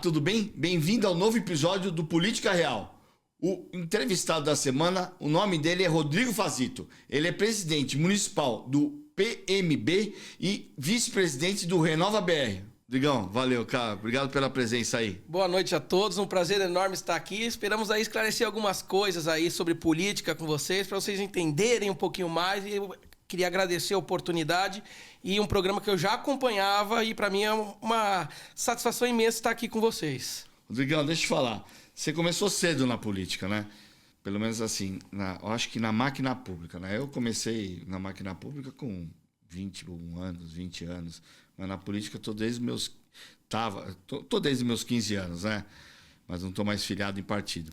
tudo bem? Bem-vindo ao novo episódio do Política Real. O entrevistado da semana, o nome dele é Rodrigo Fazito. Ele é presidente municipal do PMB e vice-presidente do Renova BR. Rodrigão, valeu, cara. Obrigado pela presença aí. Boa noite a todos, um prazer enorme estar aqui. Esperamos aí esclarecer algumas coisas aí sobre política com vocês, para vocês entenderem um pouquinho mais. E eu queria agradecer a oportunidade e um programa que eu já acompanhava e para mim é uma satisfação imensa estar aqui com vocês. Rodrigão, deixa eu te falar. Você começou cedo na política, né? Pelo menos assim, eu acho que na máquina pública, né? Eu comecei na máquina pública com 21 anos, 20 anos, mas na política tô desde meus 15 anos, né? Mas não tô mais filiado em partido.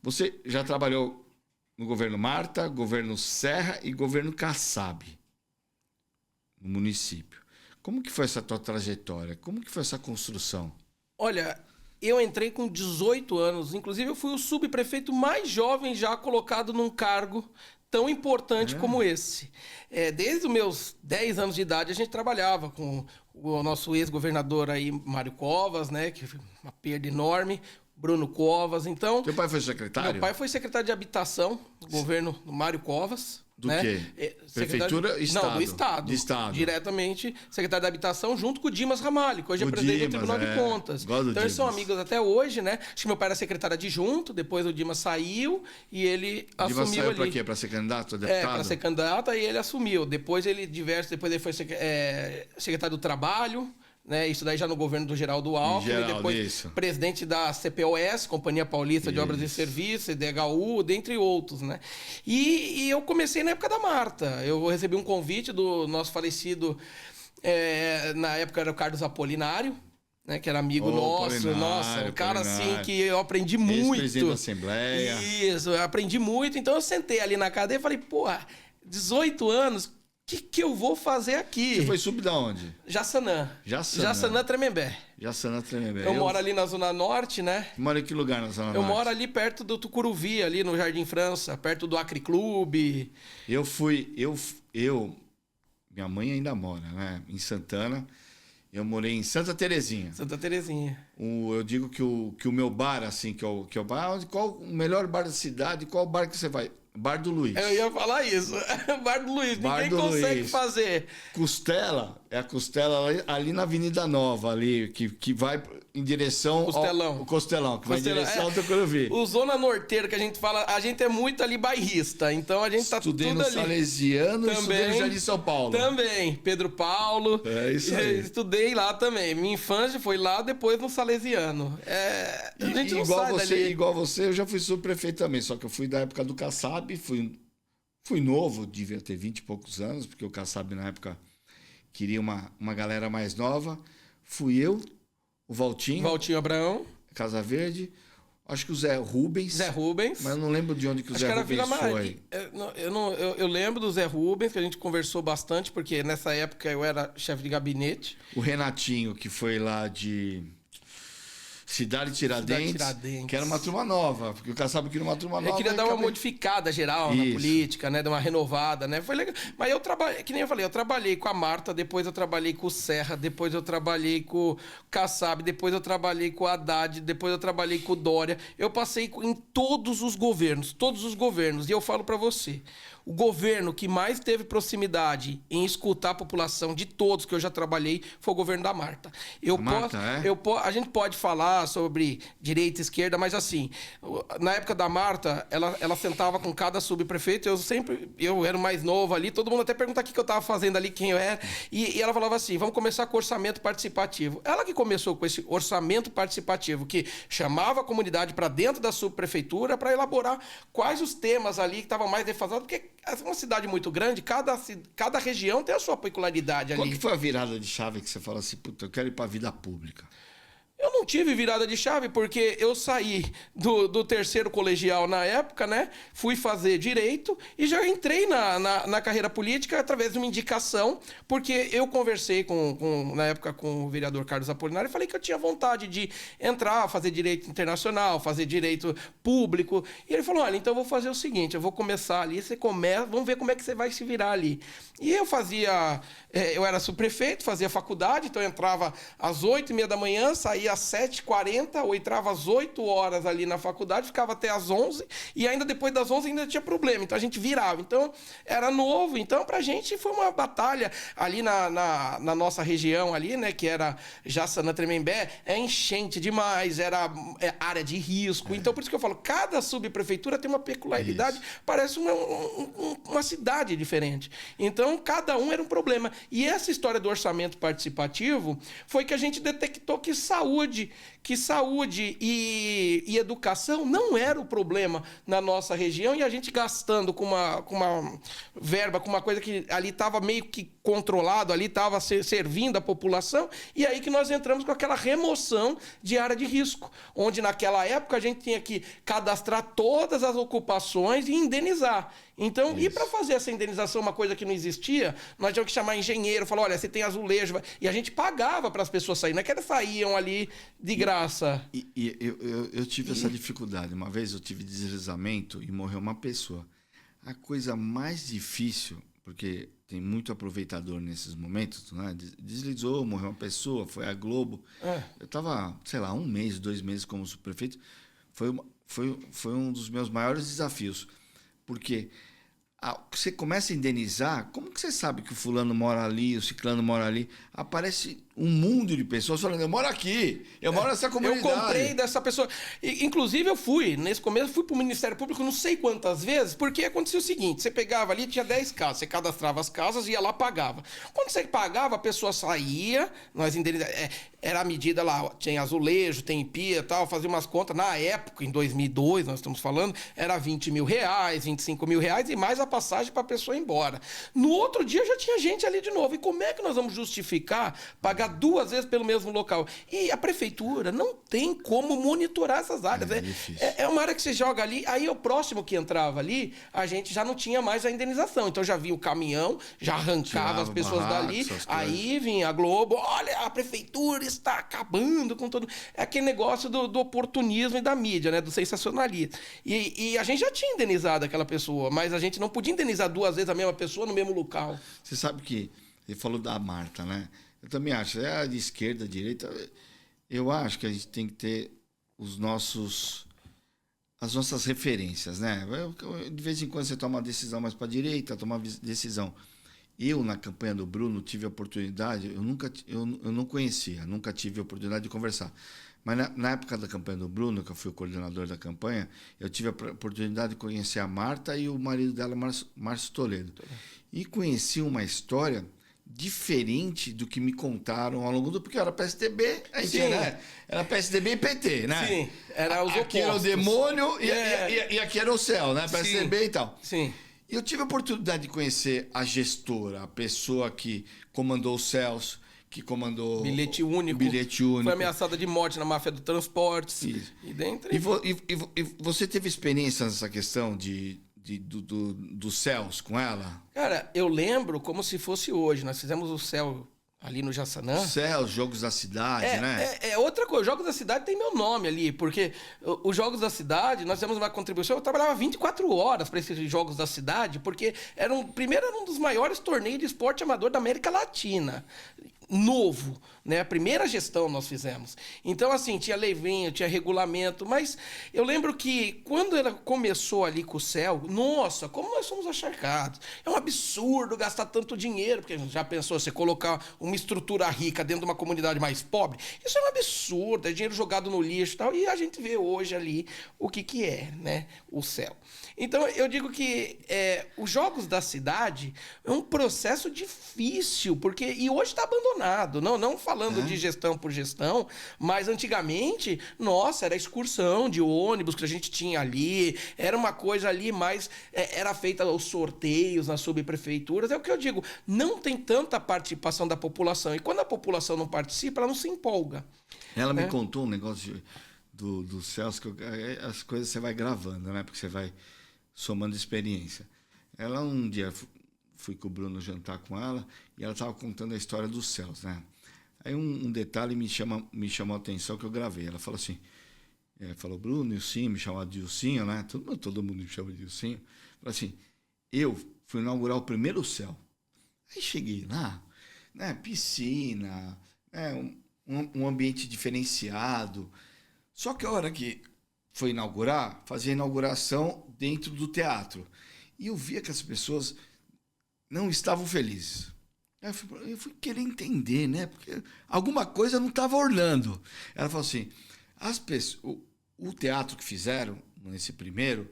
Você já trabalhou no governo Marta, governo Serra e governo Kassab, no município. Como que foi essa tua trajetória? Como que foi essa construção? Olha, eu entrei com 18 anos, inclusive eu fui o subprefeito mais jovem já colocado num cargo tão importante como esse. Desde os meus 10 anos de idade a gente trabalhava com o nosso ex-governador aí, Mário Covas, né, que foi uma perda enorme, Bruno Covas, então... Teu pai foi secretário? Meu pai foi secretário de Habitação do governo do Mário Covas. Do né? quê? Prefeitura? Estado? Não, do Estado. De Estado. Diretamente, secretário da Habitação, junto com o Dimas Ramalho, que hoje é presidente do Tribunal de Contas. Então eles são amigos até hoje, né? Acho que meu pai era secretário adjunto, depois o Dimas saiu e ele assumiu ali. Dimas saiu pra quê? Pra ser candidato a deputado? Pra ser candidato, aí ele assumiu. Depois ele foi secretário do Trabalho, né, isso daí já no governo do Geraldo Alckmin, e depois presidente da CPOS, Companhia Paulista de Obras e Serviços, CDHU, dentre outros, né? E eu comecei na época da Marta. Eu recebi um convite do nosso falecido, na época era o Carlos Apolinário, né, que era amigo nosso, um cara assim que eu aprendi muito. Ex-presidente da Assembleia. Isso, eu aprendi muito. Então eu sentei ali na cadeia e falei, 18 anos... O que eu vou fazer aqui? Você foi sub da onde? Jaçanã. Jaçanã, Tremembé. Jaçanã, Tremembé. Eu moro ali na Zona Norte, né? Mora em que lugar na Zona Norte? Eu moro ali perto do Tucuruvi, ali no Jardim França, perto do Acre Clube. Minha mãe ainda mora, né? Em Santana. Eu morei em Santa Terezinha. Santa Terezinha. Eu digo que o meu bar, assim, que é o bar, qual o melhor bar da cidade, qual bar que você vai? Bar do Luiz. Eu ia falar isso. Bar do Luiz. Ninguém consegue fazer. Costela, é a costela ali na Avenida Nova, ali, que vai em direção Costelão. ao Costelão, que vai em direção ao Tucuruvi. O Zona Norteira que a gente fala, a gente é muito ali bairrista, então a gente tá tudo ali. Estudei no Salesiano e estudei no Jardim São Paulo. Também, Pedro Paulo. É isso aí. Estudei lá também. Minha infância foi lá, depois no Salesiano. A gente não sai dali. Igual você, eu já fui subprefeito também, só que eu fui da época do Kassab, fui novo, devia ter 20 e poucos anos, porque o Kassab na época queria uma galera mais nova. Fui eu, o Valtinho Abraão, Casa Verde, acho que o Zé Rubens. Mas eu não lembro de onde que o Zé Rubens foi. Eu lembro do Zé Rubens, que a gente conversou bastante, porque nessa época eu era chefe de gabinete. O Renatinho, que foi lá de Cidade Tiradentes, que era uma turma nova, porque o Kassab queria uma turma nova. Eu queria dar uma modificada geral na política, né? Dar uma renovada, né? Foi legal. Mas eu trabalhei, que nem eu falei, eu trabalhei com a Marta, depois eu trabalhei com o Serra, depois eu trabalhei com o Kassab, depois eu trabalhei com o Haddad, depois eu trabalhei com o Dória. Eu passei em todos os governos. E eu falo pra você, o governo que mais teve proximidade em escutar a população de todos que eu já trabalhei foi o governo da Marta. A gente pode falar sobre direita e esquerda, mas assim, na época da Marta, ela sentava com cada subprefeito, eu era o mais novo ali, todo mundo até perguntava o que eu estava fazendo ali, quem eu era, e ela falava assim, vamos começar com orçamento participativo. Ela que começou com esse orçamento participativo, que chamava a comunidade para dentro da subprefeitura para elaborar quais os temas ali que estavam mais defasados, porque é uma cidade muito grande, cada região tem a sua peculiaridade ali. Qual que foi a virada de chave que você falou assim, puta, eu quero ir para a vida pública? Eu não tive virada de chave porque eu saí do terceiro colegial na época, né? Fui fazer direito e já entrei na carreira política através de uma indicação, porque eu conversei na época com o vereador Carlos Apolinário e falei que eu tinha vontade de entrar, fazer direito internacional, fazer direito público. E ele falou, olha, então eu vou fazer o seguinte, eu vou começar ali, vamos ver como é que você vai se virar ali. E eu era subprefeito, fazia faculdade, então eu entrava às 8h30 da manhã, saía saía às 7h40, ou entrava às 8 horas ali na faculdade, ficava até às 11, e ainda depois das 11 ainda tinha problema, então a gente virava. Então, era novo, então pra gente foi uma batalha ali na nossa região ali, né, que era Jaçanã, Tremembé, enchente demais, era área de risco. Então, por isso que eu falo, cada subprefeitura tem uma peculiaridade, parece uma cidade diferente. Então, cada um era um problema. E essa história do orçamento participativo foi que a gente detectou que saúde e educação não era o problema na nossa região, e a gente gastando com uma verba, com uma coisa que ali estava meio que controlado, ali estava servindo a população, e aí que nós entramos com aquela remoção de área de risco, onde naquela época a gente tinha que cadastrar todas as ocupações e indenizar. Então, e para fazer essa indenização, uma coisa que não existia, nós tínhamos que chamar engenheiro, falar, olha, você tem azulejo, e a gente pagava para as pessoas saírem, não é que elas saíam ali de graça. Eu tive essa dificuldade. Uma vez eu tive deslizamento e morreu uma pessoa. A coisa mais difícil, porque tem muito aproveitador nesses momentos, né? Deslizou, morreu uma pessoa, foi a Globo. Eu estava, sei lá, 1 mês, 2 meses como subprefeito. Foi um dos meus maiores desafios, porque você começa a indenizar, como que você sabe que o fulano mora ali, o ciclano mora ali? Aparece um mundo de pessoas falando, eu moro aqui, eu moro nessa comunidade. Eu comprei dessa pessoa. Inclusive, nesse começo, fui para o Ministério Público não sei quantas vezes, porque acontecia o seguinte, você pegava ali, tinha 10 casas, você cadastrava as casas e ia lá, pagava. Quando você pagava, a pessoa saía, nós indenizávamos, era a medida lá, tinha azulejo, tem pia e tal, fazia umas contas, na época, em 2002, nós estamos falando, era 20 mil reais, 25 mil reais e mais a passagem para a pessoa ir embora. No outro dia já tinha gente ali de novo. E como é que nós vamos justificar pagar 2 vezes pelo mesmo local? E a prefeitura não tem como monitorar essas áreas. É uma área que você joga ali, aí o próximo que entrava ali, a gente já não tinha mais a indenização. Então já vinha o caminhão, já arrancava as pessoas dali, aí vinha a Globo, olha, a prefeitura está acabando com todo... É aquele negócio do oportunismo e da mídia, né? Do sensacionalismo. E a gente já tinha indenizado aquela pessoa, mas a gente não podia indenizar 2 vezes a mesma pessoa no mesmo local. Você sabe que ele falou da Marta, né? Eu também acho, de esquerda, direita, eu acho que a gente tem que ter as nossas referências, né? De vez em quando você toma uma decisão mais para a direita, toma uma decisão. Eu, na campanha do Bruno, tive a oportunidade, eu não conhecia, nunca tive a oportunidade de conversar. Mas na época da campanha do Bruno, que eu fui o coordenador da campanha, eu tive a oportunidade de conhecer a Marta e o marido dela, Márcio Toledo. E conheci uma história diferente do que me contaram ao longo do... Porque era PSDB, a gente, né? Era PSDB e PT, né? Sim, era os aqui era o demônio e aqui era o céu, né? PSDB e tal. Sim. E eu tive a oportunidade de conhecer a gestora, a pessoa que comandou os céus, que comandou... Bilhete único. Foi ameaçada de morte na máfia do transporte. Isso. E dentro... E você teve experiência nessa questão dos céus com ela? Cara, eu lembro como se fosse hoje. Nós fizemos o céu ali no Jaçanã. Céus, Jogos da Cidade, né? É outra coisa. Jogos da Cidade tem meu nome ali, porque os Jogos da Cidade, nós temos uma contribuição. Eu trabalhava 24 horas para esses Jogos da Cidade, porque primeiro era um dos maiores torneios de esporte amador da América Latina. Novo, né? A primeira gestão nós fizemos. Então, assim, tinha leivinho, tinha regulamento, mas eu lembro que quando ela começou ali com o céu, nossa, como nós somos acharcados. É um absurdo gastar tanto dinheiro, porque já pensou, você colocar uma estrutura rica dentro de uma comunidade mais pobre? Isso é um absurdo, é dinheiro jogado no lixo e tal, e a gente vê hoje ali o que é, né? O céu. Então, eu digo que os Jogos da Cidade é um processo difícil, e hoje está abandonado, não falando de gestão por gestão, mas antigamente, nossa, era excursão de ônibus que a gente tinha ali, era uma coisa ali mais, era feita os sorteios nas subprefeituras, é o que eu digo, não tem tanta participação da população, e quando a população não participa, ela não se empolga. Ela me contou um negócio dos céus, que as coisas você vai gravando, né, porque você vai somando experiência. Ela um dia, fui com o Bruno jantar com ela, e ela estava contando a história dos céus, né? Aí um detalhe me chamou a atenção que eu gravei. Ela falou assim, falou, Bruno, Ilcinho, me chamava de Ilcinho, né? Todo mundo me chama de Ilcinho. Falou assim, eu fui inaugurar o primeiro céu. Aí cheguei lá, né? Piscina, um ambiente diferenciado. Só que a hora que foi inaugurar, fazia a inauguração dentro do teatro. E eu via que as pessoas não estavam felizes. Eu fui querer entender, né? Porque alguma coisa não estava ornando. Ela falou assim, o teatro que fizeram, nesse primeiro,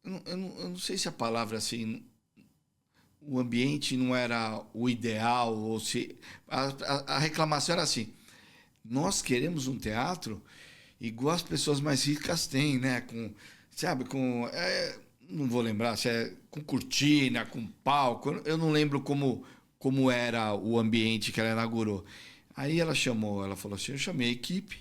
eu não sei se a palavra assim, o ambiente não era o ideal, ou se a reclamação era assim, nós queremos um teatro igual as pessoas mais ricas têm, né? Não vou lembrar se é com cortina, com palco, eu não lembro como era o ambiente que ela inaugurou. Aí ela falou assim, eu chamei a equipe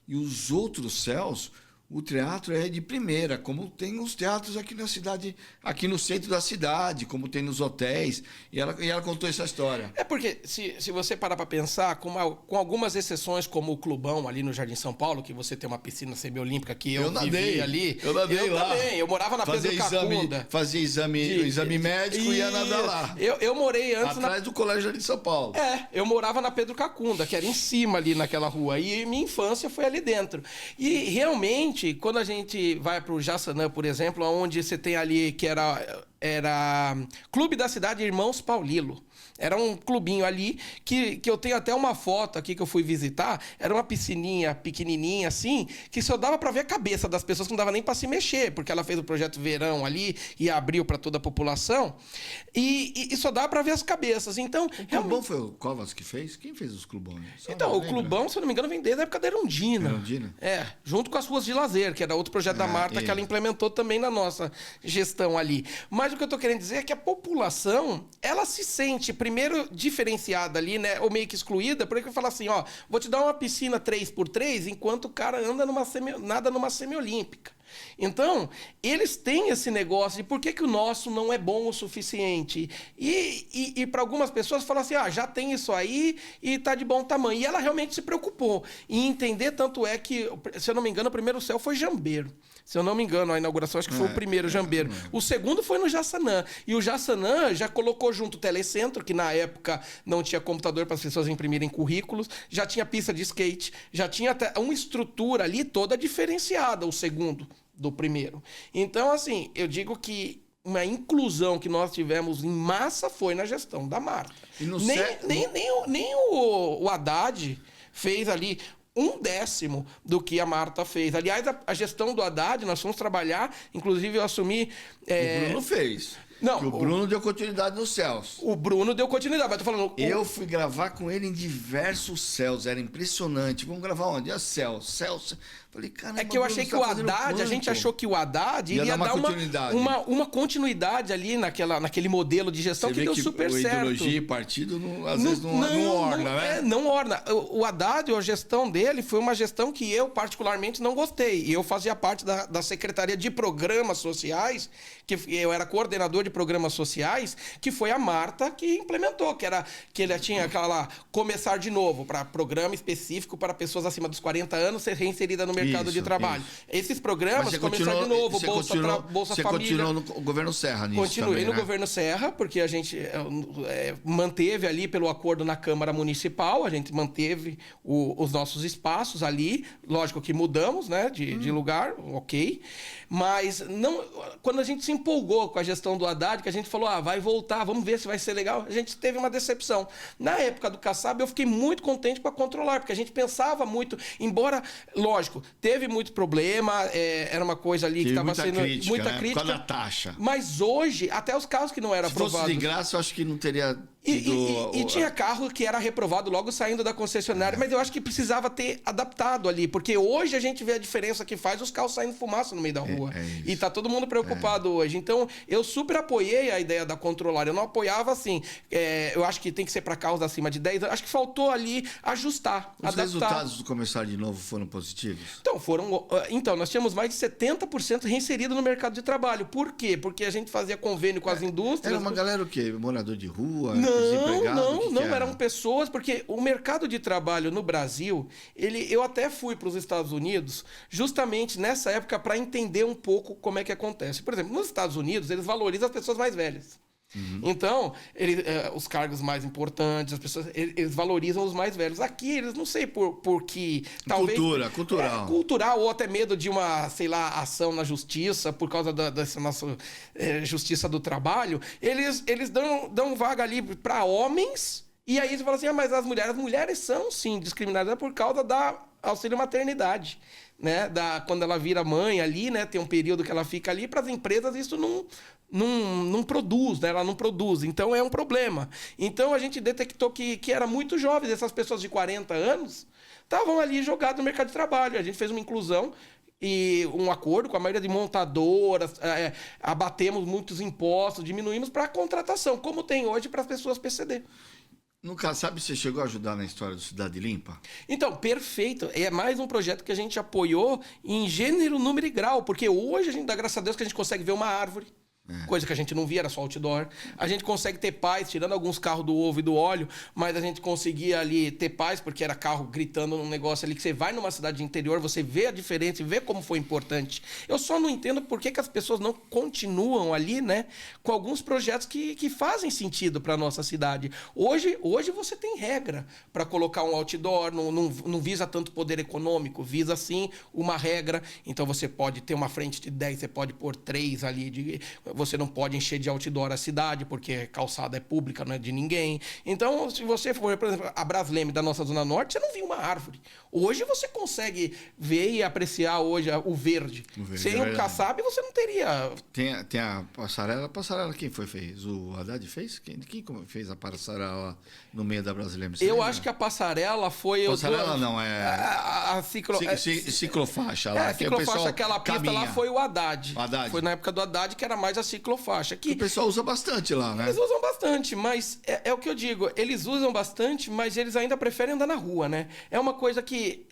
e os outros céus, o teatro é de primeira, como tem os teatros aqui na cidade, aqui no centro da cidade, como tem nos hotéis. E ela contou essa história. É porque, se você parar para pensar, com algumas exceções, como o Clubão ali no Jardim São Paulo, que você tem uma piscina semiolímpica que eu vivi ali. Eu nadei lá. Também, eu morava na Pedro Cacunda. Fazia exame médico e ia nadar lá. Eu morei antes... Atrás do Colégio Jardim São Paulo. Eu morava na Pedro Cacunda, que era em cima ali naquela rua. E minha infância foi ali dentro. E realmente, quando a gente vai para o Jaçanã, por exemplo, onde você tem ali que era Clube da Cidade Irmãos Paulilo. Era um clubinho ali que eu tenho até uma foto aqui que eu fui visitar. Era uma piscininha pequenininha assim, que só dava para ver a cabeça das pessoas, que não dava nem para se mexer, porque ela fez o projeto Verão ali e abriu para toda a população. E só dava para ver as cabeças. Então, o Clubão foi o Covas que fez? Quem fez os Clubões? Então, o Clubão, se eu não me engano, vem desde a época da Erundina. Erundina? Junto com as ruas de lazer, que era outro projeto da Marta que ela implementou também na nossa gestão ali. Mas o que eu tô querendo dizer é que a população, ela se sente primeiro diferenciada ali, né, ou meio que excluída, porque fala assim, ó, vou te dar uma piscina 3x3 enquanto o cara anda nada numa semiolímpica. Então, eles têm esse negócio de por que o nosso não é bom o suficiente. E para algumas pessoas falam assim, já tem isso aí e tá de bom tamanho. E ela realmente se preocupou em entender, tanto é que, se eu não me engano, o primeiro céu foi Jambeiro. Se eu não me engano, a inauguração acho que foi o primeiro Jambeiro. O segundo foi no Jaçanã. E o Jaçanã já colocou junto o Telecentro, que na época não tinha computador para as pessoas imprimirem currículos, já tinha pista de skate, já tinha até uma estrutura ali toda diferenciada, o segundo do primeiro. Então, assim, eu digo que uma inclusão que nós tivemos em massa foi na gestão da Marta. Nem o Haddad fez ali 1/10 do que a Marta fez. Aliás, a gestão do Haddad, nós fomos trabalhar, inclusive eu assumi... O Bruno fez. Não, o Bruno deu continuidade nos céus. O Bruno deu continuidade, mas tô falando... Eu fui gravar com ele em diversos céus, era impressionante. Vamos gravar onde? Céus. Falei, caramba, é que eu achei que o Haddad, a gente achou que o Haddad iria dar uma continuidade ali naquele modelo de gestão que deu super certo. Ideologia e partido, às vezes, não orna, né? Não orna. O Haddad, a gestão dele, foi uma gestão que eu particularmente não gostei. E eu fazia parte da Secretaria de Programas Sociais, que eu era coordenador de programas sociais, que foi a Marta que implementou, que ele tinha aquela lá, começar de novo, para programa específico para pessoas acima dos 40 anos ser reinserida no mercado de trabalho. Esses programas, começar de novo, Bolsa Família. Você continuou no governo Serra nisso? Continuei também, no governo Serra, porque a gente manteve ali pelo acordo na Câmara Municipal, a gente manteve os nossos espaços ali, lógico que mudamos, né, de lugar, ok, mas não, quando a gente se empolgou com a gestão do Haddad, que a gente falou, vai voltar, vamos ver se vai ser legal, a gente teve uma decepção. Na época do Kassab, eu fiquei muito contente para controlar, porque a gente pensava muito, embora, lógico, teve muito problema, era uma coisa ali que estava sendo muita crítica. Por causa da taxa. Mas hoje, até os carros que não eram aprovados... Se fosse de graça, eu acho que não teria... E tinha carro que era reprovado logo saindo da concessionária, mas eu acho que precisava ter adaptado ali, porque hoje a gente vê a diferença que faz os carros saindo fumaça no meio da rua. E tá todo mundo preocupado hoje. Então, eu super apoiei a ideia da controlar. Eu não apoiava assim. Eu acho que tem que ser para carros acima de 10 anos. Acho que faltou ali ajustar, Os adaptar. resultados do Começar de Novo foram positivos? Então, nós tínhamos mais de 70% reinserido no mercado de trabalho. Por quê? Porque a gente fazia convênio com as indústrias. Era uma galera o quê? Morador de rua? Não, eram pessoas, porque o mercado de trabalho no Brasil, eu até fui para os Estados Unidos justamente nessa época para entender um pouco como é que acontece. Por exemplo, nos Estados Unidos, eles valorizam as pessoas mais velhas. Então, os cargos mais importantes, as pessoas, eles valorizam os mais velhos. Aqui, eles não sei por que... Talvez, cultural. Cultural, ou até medo de uma, sei lá, ação na justiça, por causa dessa nossa justiça do trabalho. Eles dão vaga ali para homens, e aí você fala assim, mas as mulheres são, sim, discriminadas por causa da auxílio maternidade. Né? Quando ela vira mãe ali, né? Tem um período que ela fica ali, para as empresas isso não produz, né? Ela não produz, então é um problema. Então a gente detectou que era muito jovens, essas pessoas de 40 anos estavam ali jogadas no mercado de trabalho. A gente fez uma inclusão e um acordo com a maioria de montadoras, abatemos muitos impostos, diminuímos para a contratação, como tem hoje para as pessoas PCD. Nunca sabe se você chegou a ajudar na história do Cidade Limpa? Então, perfeito. É mais um projeto que a gente apoiou em gênero, número e grau, porque hoje a gente dá graças a Deus que a gente consegue ver uma árvore. Coisa que a gente não via, era só outdoor. A gente consegue ter paz, tirando alguns carros do ovo e do óleo, mas a gente conseguia ali ter paz, porque era carro gritando num negócio ali, que você vai numa cidade de interior, você vê a diferença e vê como foi importante. Eu só não entendo por que as pessoas não continuam ali, né, com alguns projetos que fazem sentido para nossa cidade. Hoje você tem regra para colocar um outdoor, não visa tanto poder econômico, visa sim uma regra. Então você pode ter uma frente de 10, você pode pôr 3 ali, você não pode encher de outdoor a cidade, porque a calçada é pública, não é de ninguém. Então, se você for, por exemplo, a Brasleme da nossa Zona Norte, você não viu uma árvore. Hoje você consegue ver e apreciar hoje o verde. Sem um Kassab, você não teria... Tem a passarela. Quem fez? O Haddad fez? Quem fez a passarela no meio da Brasleme? Eu acho que a passarela foi... Passarela não, é... A ciclofaixa lá. A ciclofaixa, aquela pista caminha. lá foi o Haddad. Haddad. Foi na época do Haddad, que era mais a ciclofaixa. Que o pessoal usa bastante lá, né? Eles usam bastante, mas é o que eu digo. Eles usam bastante, mas eles ainda preferem andar na rua, né? É uma coisa que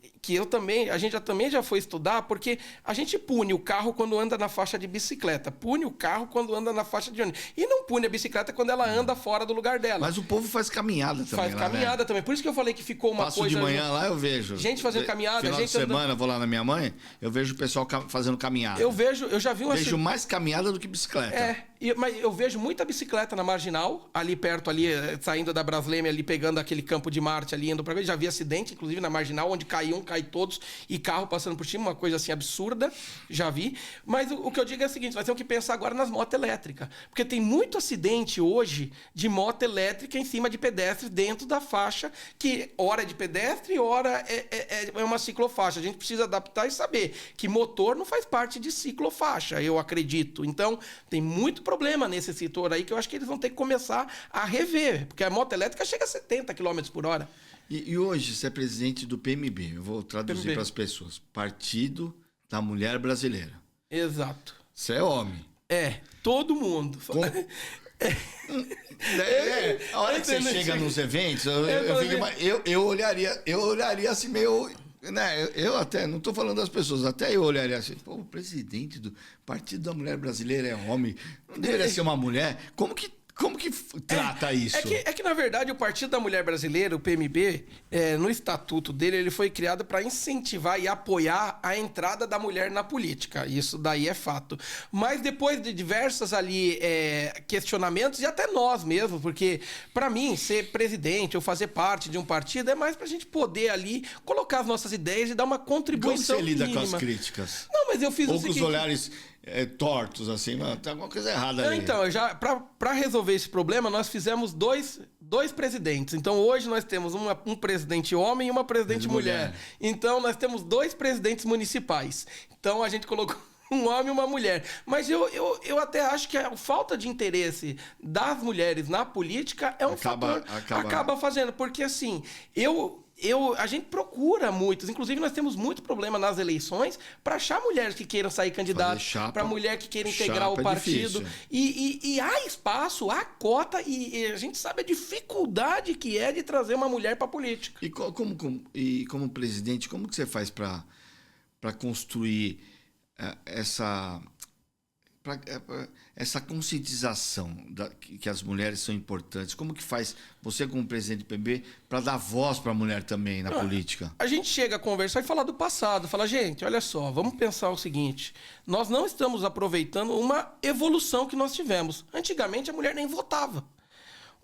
a gente também já foi estudar, porque a gente pune o carro quando anda na faixa de bicicleta, pune o carro quando anda na faixa de ônibus, e não pune a bicicleta quando ela anda fora do lugar dela. Mas o povo faz caminhada também. Faz caminhada, né? Também. Por isso que eu falei que ficou uma Passo coisa... de manhã lá, eu vejo. Gente fazendo caminhada. Final de semana, vou lá na minha mãe, eu vejo o pessoal fazendo caminhada. Eu já vi uma... Vejo mais caminhada do que bicicleta. Mas eu vejo muita bicicleta na Marginal, ali perto, ali saindo da Brasleme, ali pegando aquele Campo de Marte, ali indo pra ver. Já vi acidente, inclusive, na Marginal, onde cai todos, e carro passando por cima, uma coisa assim absurda, já vi. Mas o que eu digo é o seguinte, nós temos que pensar agora nas motos elétricas, porque tem muito acidente hoje de moto elétrica em cima de pedestres dentro da faixa, que hora é de pedestre, hora é uma ciclofaixa. A gente precisa adaptar e saber que motor não faz parte de ciclofaixa, eu acredito. Então, tem muito problema nesse setor aí que eu acho que eles vão ter que começar a rever, porque a moto elétrica chega a 70 km por hora. E hoje você é presidente do PMB, eu vou traduzir para as pessoas, Partido da Mulher Brasileira. Exato. Você é homem. Todo mundo. A hora que você chega nos eventos, eu olharia assim meio... Né, eu até, não estou falando das pessoas, até eu olharia assim, pô, o presidente do Partido da Mulher Brasileira é homem, não deveria ser uma mulher? Como que trata isso? É que, na verdade, o Partido da Mulher Brasileira, o PMB, no estatuto dele, ele foi criado para incentivar e apoiar a entrada da mulher na política. Isso daí é fato. Mas depois de diversos ali questionamentos, e até nós mesmos, porque para mim, ser presidente ou fazer parte de um partido é mais para a gente poder ali colocar as nossas ideias e dar uma contribuição mínima. Como você lida com as críticas? Não, mas eu fiz o seguinte... Ou com os olhares... tortos, assim, mano, tem alguma coisa errada ali. Então, para resolver esse problema, nós fizemos dois presidentes. Então, hoje nós temos um presidente homem e uma presidente mulher. Então, nós temos 2 presidentes municipais. Então, a gente colocou um homem e uma mulher. Mas eu até acho que a falta de interesse das mulheres na política é um fator que acaba fazendo. Porque, assim, a gente procura muitos, inclusive nós temos muito problema nas eleições para achar mulheres que queiram sair candidatas, para mulher que queira integrar o partido. E há espaço, há cota, e a gente sabe a dificuldade que é de trazer uma mulher para a política. E como presidente, como que você faz para construir essa conscientização que as mulheres são importantes, como que faz você, como presidente do PMB, para dar voz para a mulher também na política? A gente chega a conversar e falar do passado. Fala, gente, olha só, vamos pensar o seguinte. Nós não estamos aproveitando uma evolução que nós tivemos. Antigamente, a mulher nem votava.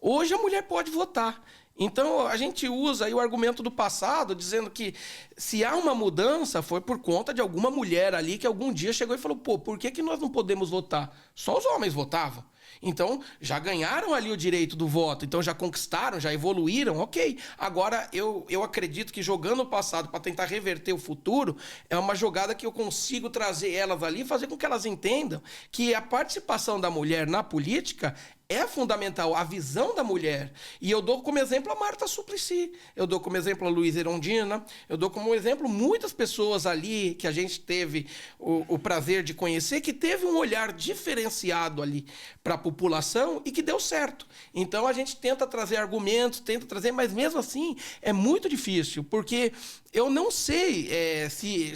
Hoje, a mulher pode votar. Então, a gente usa aí o argumento do passado, dizendo que se há uma mudança, foi por conta de alguma mulher ali que algum dia chegou e falou, pô, por que nós não podemos votar? Só os homens votavam. Então, já ganharam ali o direito do voto, então já conquistaram, já evoluíram, ok. Agora, eu acredito que jogando o passado para tentar reverter o futuro, é uma jogada que eu consigo trazer elas ali e fazer com que elas entendam que a participação da mulher na política é fundamental, a visão da mulher. E eu dou como exemplo a Marta Suplicy, eu dou como exemplo a Luísa Erundina, eu dou como exemplo muitas pessoas ali que a gente teve o prazer de conhecer, que teve um olhar diferenciado ali para a população e que deu certo. Então a gente tenta trazer argumentos, tenta trazer, mas mesmo assim é muito difícil, porque eu não sei se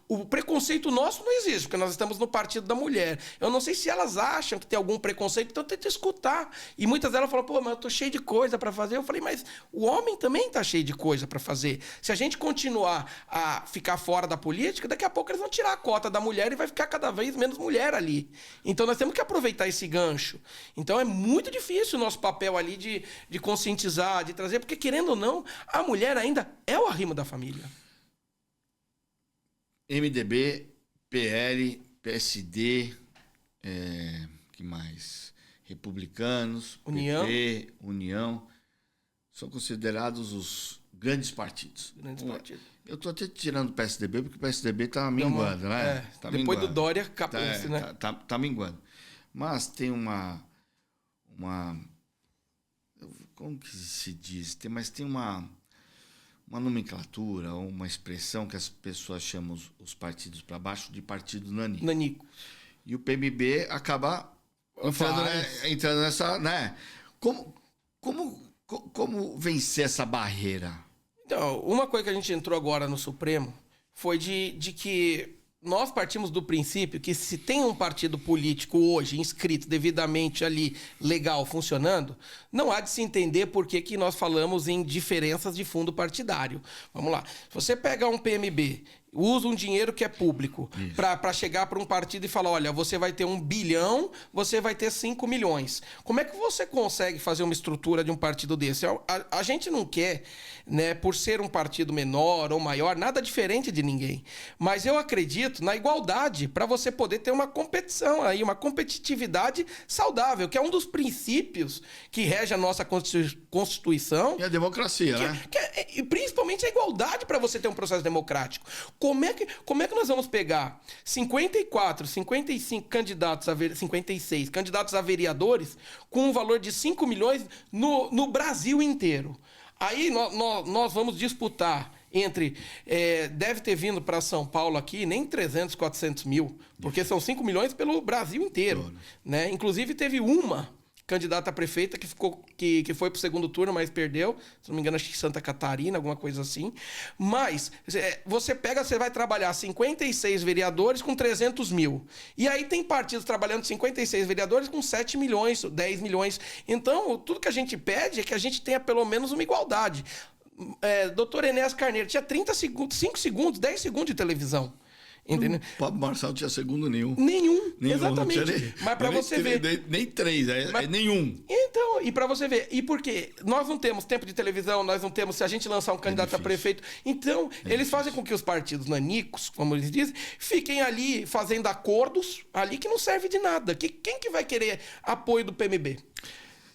o preconceito nosso não existe, porque nós estamos no Partido da Mulher. Eu não sei se elas acham que tem algum preconceito, então tenta escutar. E muitas delas falam, pô, mas eu tô cheio de coisa para fazer. Eu falei, mas o homem também tá cheio de coisa para fazer. Se a gente continuar a ficar fora da política, daqui a pouco eles vão tirar a cota da mulher e vai ficar cada vez menos mulher ali. Então nós temos que aproveitar esse gancho. Então é muito difícil o nosso papel ali de conscientizar, de trazer, porque querendo ou não, a mulher ainda é o arrimo da família. MDB, PL, PSD, que mais? Republicanos, União. PP, União, são considerados os grandes partidos. Eu estou até tirando o PSDB, porque o PSDB está minguando, né? Tá depois minguando. do Dória, capaz, né? Tá minguando. Mas tem uma... Como que se diz? Tem uma nomenclatura, uma expressão que as pessoas chamam os partidos para baixo de partido nanico. E o PMB acaba entrando nessa, né? Como vencer essa barreira? Então, uma coisa que a gente entrou agora no Supremo foi de que nós partimos do princípio que se tem um partido político hoje inscrito devidamente ali, legal, funcionando, não há de se entender por que nós falamos em diferenças de fundo partidário. Vamos lá. Se você pega um PMB, usa um dinheiro que é público para chegar para um partido e falar, olha, você vai ter 1 bilhão, você vai ter 5 milhões. Como é que você consegue fazer uma estrutura de um partido desse? A gente não quer, né, por ser um partido menor ou maior, nada diferente de ninguém. Mas eu acredito na igualdade para você poder ter uma competição aí, uma competitividade saudável, que é um dos princípios que rege a nossa Constituição. E a democracia, né? E principalmente a igualdade para você ter um processo democrático. Como é que nós vamos pegar 54, 55 candidatos 56 candidatos a vereadores com um valor de 5 milhões no Brasil inteiro? Aí nós vamos disputar entre... deve ter vindo para São Paulo aqui nem 300, 400 mil, porque são 5 milhões pelo Brasil inteiro. Né? Inclusive teve uma candidata a prefeita que foi para o segundo turno, mas perdeu. Se não me engano, acho que Santa Catarina, alguma coisa assim. Mas você vai trabalhar 56 vereadores com 300 mil. E aí tem partidos trabalhando 56 vereadores com 7 milhões, 10 milhões. Então, tudo que a gente pede é que a gente tenha pelo menos uma igualdade. Doutor Enéas Carneiro tinha 30 segundos, 5 segundos, 10 segundos de televisão. Entendeu? O Pablo Marçal tinha segundo nenhum. Nenhum, exatamente. Mas para você ver... Nem 3, nenhum. Então, e para você ver. E por quê? Nós não temos tempo de televisão, nós não temos... Se a gente lançar um candidato a prefeito... Então, eles fazem com que os partidos nanicos, como eles dizem, fiquem ali fazendo acordos ali que não serve de nada. Quem que vai querer apoio do PMB?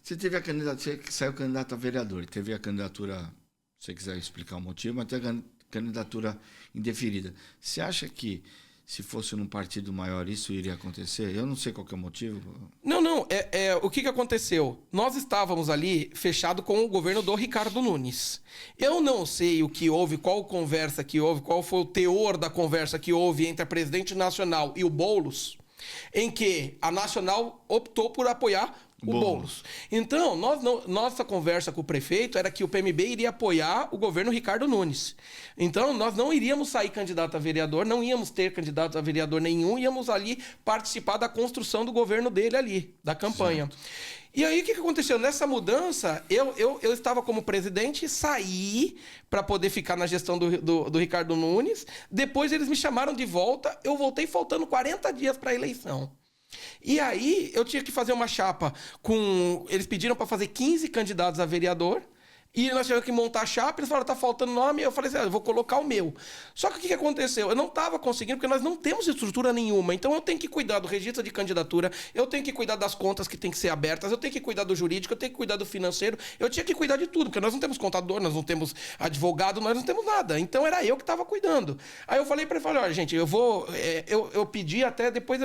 Você teve a candidatura... Você saiu candidato a vereador. Teve a candidatura... Se você quiser explicar o motivo, mas teve a candidatura indeferida. Você acha que se fosse num partido maior isso iria acontecer? Eu não sei qual que é o motivo. Não. O que aconteceu? Nós estávamos ali fechado com o governo do Ricardo Nunes. Eu não sei o que houve, qual conversa que houve, qual foi o teor da conversa que houve entre a presidente nacional e o Boulos, em que a Nacional optou por apoiar o Boulos. Então, nossa conversa com o prefeito era que o PMB iria apoiar o governo Ricardo Nunes. Então, nós não iríamos sair candidato a vereador, não íamos ter candidato a vereador nenhum, íamos ali participar da construção do governo dele ali, da campanha. Certo. E aí, o que aconteceu? Nessa mudança, eu estava como presidente, saí para poder ficar na gestão do Ricardo Nunes. Depois, eles me chamaram de volta. Eu voltei faltando 40 dias para a eleição. E aí, eu tinha que fazer uma chapa com... Eles pediram para fazer 15 candidatos a vereador. E nós tivemos que montar a chapa, eles falaram, tá faltando nome, eu falei assim, eu vou colocar o meu. Só que o que aconteceu? Eu não estava conseguindo, porque nós não temos estrutura nenhuma, então eu tenho que cuidar do registro de candidatura, eu tenho que cuidar das contas que tem que ser abertas, eu tenho que cuidar do jurídico, eu tenho que cuidar do financeiro, eu tinha que cuidar de tudo, porque nós não temos contador, nós não temos advogado, nós não temos nada. Então era eu que estava cuidando. Aí eu falei para ele, olha, gente, eu pedi até, depois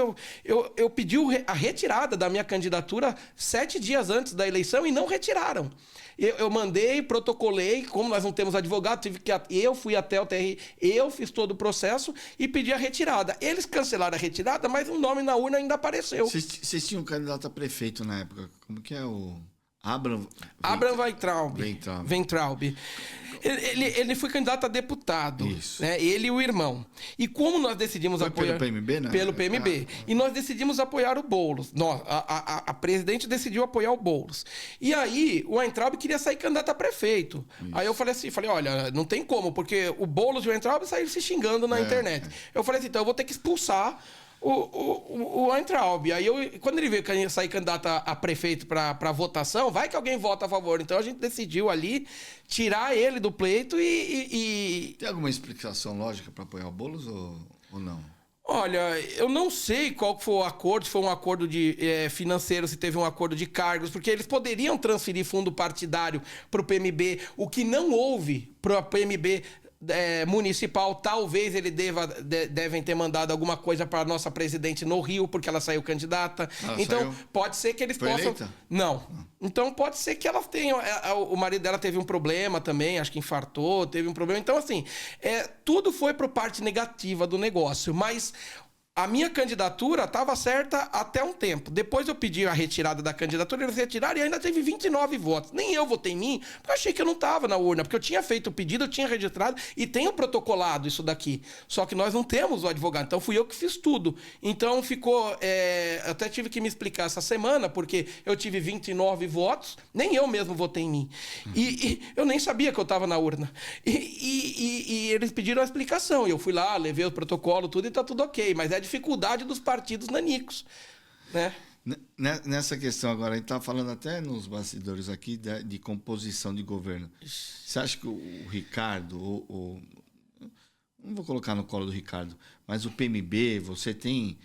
eu pedi a retirada da minha candidatura 7 dias antes da eleição e não retiraram. Eu mandei, protocolei, como nós não temos advogado, eu fui até o TRI, eu fiz todo o processo e pedi a retirada. Eles cancelaram a retirada, mas o nome na urna ainda apareceu. Vocês tinham um candidato a prefeito na época, como que é o... Abraham Weintraub. Ele foi candidato a deputado. Isso. Né? Ele e o irmão. E como nós decidimos apoiar... Pelo PMB, né? Pelo PMB. E nós decidimos apoiar o Boulos. A presidente decidiu apoiar o Boulos. E aí, o Weintraub queria sair candidato a prefeito. Isso. Aí eu falei assim, olha, não tem como, porque o Boulos e o Weintraub saíram se xingando na internet. Eu falei assim, então eu vou ter que expulsar o Weintraub. Aí, quando ele veio sair candidato a prefeito para votação, vai que alguém vota a favor. Então, a gente decidiu ali tirar ele do pleito e... Tem alguma explicação lógica para apoiar o Boulos ou não? Olha, eu não sei qual foi o acordo, se foi um acordo financeiro, se teve um acordo de cargos, porque eles poderiam transferir fundo partidário para o PMB, o que não houve para o PMB municipal. Talvez eles devem ter mandado alguma coisa para a nossa presidente no Rio, porque ela saiu candidata. Então, pode ser que eles possam... Eleita? Não. Então, pode ser que ela tenha... O marido dela teve um problema também, acho que infartou, teve um problema. Então, assim, tudo foi para a parte negativa do negócio, mas... A minha candidatura estava certa até um tempo. Depois eu pedi a retirada da candidatura, eles retiraram e ainda teve 29 votos. Nem eu votei em mim, porque eu achei que eu não estava na urna, porque eu tinha feito o pedido, eu tinha registrado e tenho protocolado isso daqui. Só que nós não temos o advogado, então fui eu que fiz tudo. Então ficou... até tive que me explicar essa semana, porque eu tive 29 votos, nem eu mesmo votei em mim. E eu nem sabia que eu estava na urna. E eles pediram a explicação, e eu fui lá, levei o protocolo, tudo, e tá tudo ok. Mas é dificuldade dos partidos nanicos, né? Nessa questão agora, a gente estava falando até nos bastidores aqui de composição de governo. Você acha que o Ricardo, não vou colocar no colo do Ricardo, mas o PMB, você tem